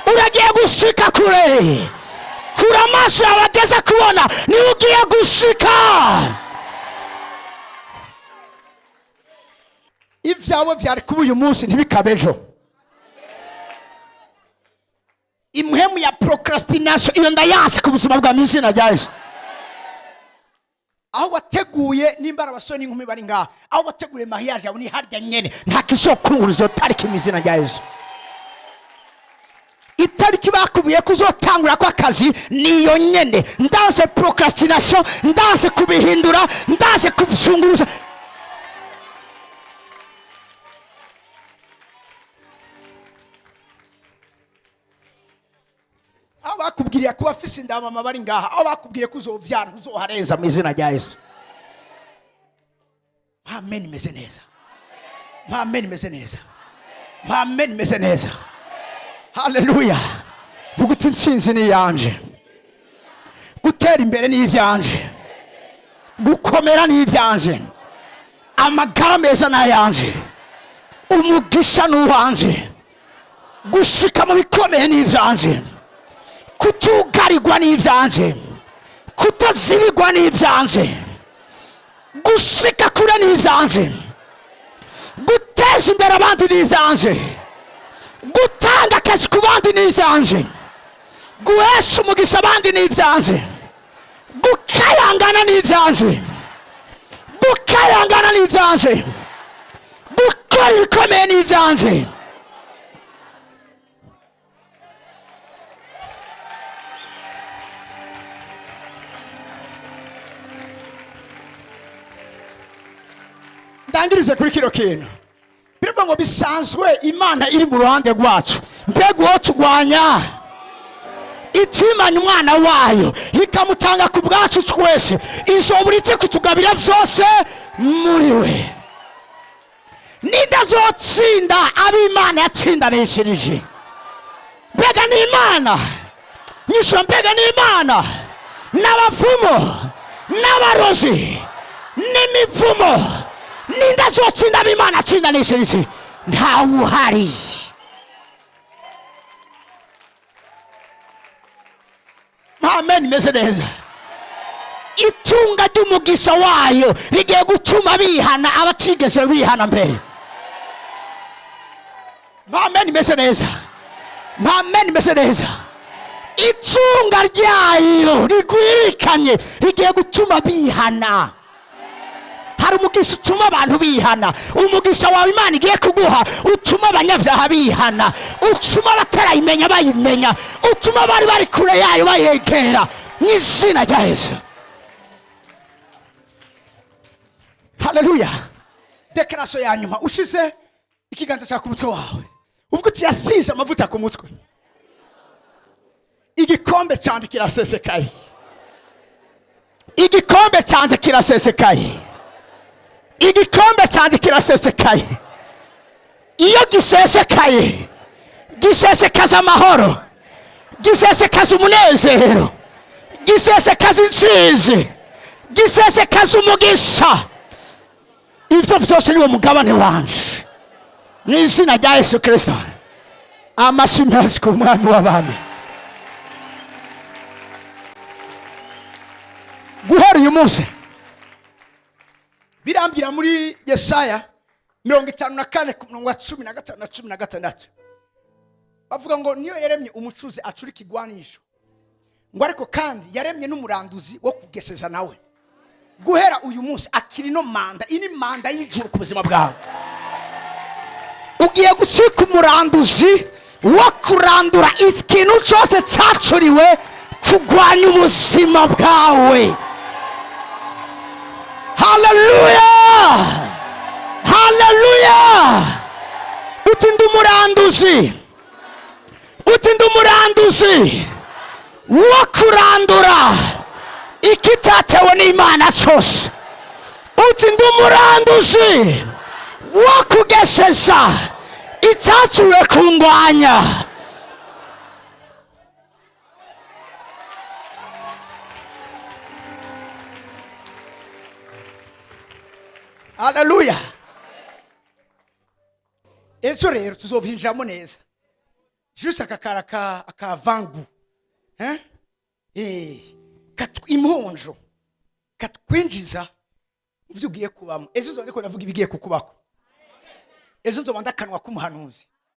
uragiye gushika kure, kura amaso yawe ageze kubona niwe ugiye gushika. Ibyawe byari kuba uyu munsi ntibikabe ejo. Imhemu ya procrastination iyo ndayanse ku buzima bwa mizina rya Yesu. Aho wateguye nimbara abasore n'inkumi bari ngaha, aho wateguye mariage yawe ni harya nyene, nta kisokungurizo tariki mizina rya Yesu. Itariki bakubiye kuzotangura kwa kazi niyo nyene. Ndanse procrastination, ndanse kubihindura, ndanse kubizunguruza. Aho bakubwiriye kuba afise indamama bari ngaha, aho bakubwiriye kuzovyara uzohareza mu izina rya Yesu. Amen, meze neza. Amen, meze neza. Amen, meze neza. Haleluya. Vuga uti intsinzi ni yanje, gutera imbere ni ivyanje, gukomera ni ivyanje, amagara meza na yanje, umugisha ni uwanje, gushika mu bikomeye ni ivyanje, kutugarirwa ni ivyanje, kutazibirwa ni ivyanje, gushika kure ni ivyanje, guteza imbere abandi ni ivyanje, gutanga akazi ku bandi ni ivyanje, guhesha umugisha abandi ni ivyanje, gukayangana ni ivyanje, gukayangana ni ivyanje, gukora ibikomeye ni ivyanje. Ndangirize kuri kino kintu. Biravuga ngo bisanzwe Imana iri mu ruhande rwacu, mbega uwo tugwanya itimanya umwana wayo ikamutanga ku bwacu twese, izobura ite kutugabira byose muri we. Ninde azotsinda ab'Imana yatsindanishirije? Mbega ni Imana. Nyisho mbega ni Imana. N'abavumo, n'abarozi, n'imivumo. Ninde azotsinda ab'Imana atsindanishirije? Ntawe uhari. Amen, meze neza. Itunga ry'umugisha wayo rigiye gutuma bihana abatigeze bihana mbere. Amen, meze neza. Amen, meze neza. Itunga ryayo rigwirikanye rigiye gutuma bihana. Hari umugisha utuma abantu bihana. Umugisha wawe Imana igiye kuguha utuma abanyabyaha bihana, utuma abatarayimenya bayimenya, utuma bari bari kure yayo bayegera mu izina rya Yesu. Haleluya. Dekarasyo ya nyuma, ushize ikiganza cya ku mutwe wawe, uvuga uti yasize amavuta ku mutwe. igikombe cyanjye kirasesekaye, igikombe cyanjye kirasesekaye, igikombe cyanjye kirasesekaye. Iyo gisesekaye gisesekaza amahoro, gisesekaza umunezero, gisesekaza intsinzi, gisesekaza umugisha. Ibyo byose niwo mugabane wanje mu izina rya Yesu Kristo. Amashyi menshi ku mwami w'abami. Guhera uyu munsi birambira muri Yesaya 54 ku murongo wa 15 na 16, bavuga ngo niyo yaremye umucuzi acura ikigwanisho, ngo ariko kandi yaremye n'umuranduzi wo kugeseza nawe. Guhera uyu munsi akiri no manda, ini manda y'ijuru ku buzima bwawe. Ugiye gucika umuranduzi wo kurandura ikintu cyose cyacuriwe kugwanya ubuzima bwawe. Hallelujah, hallelujah. Uti ndi umuranduzi, uti ndi umuranduzi wo kurandura ikitatewe n'Imana cyose. Uti ndi umuranduzi wo kugeseza icyacuriwe kungwanya. Hallelujah. Ejo rero tuzovinjamo neza. Juste akakara akavangu. Imponjo katwinjiza ivyo ugiye kubamo. Ejo nzo ndiko ndavuga ibigiye kukubako. Ejo nzo bandakanwa k'umuhanuzi.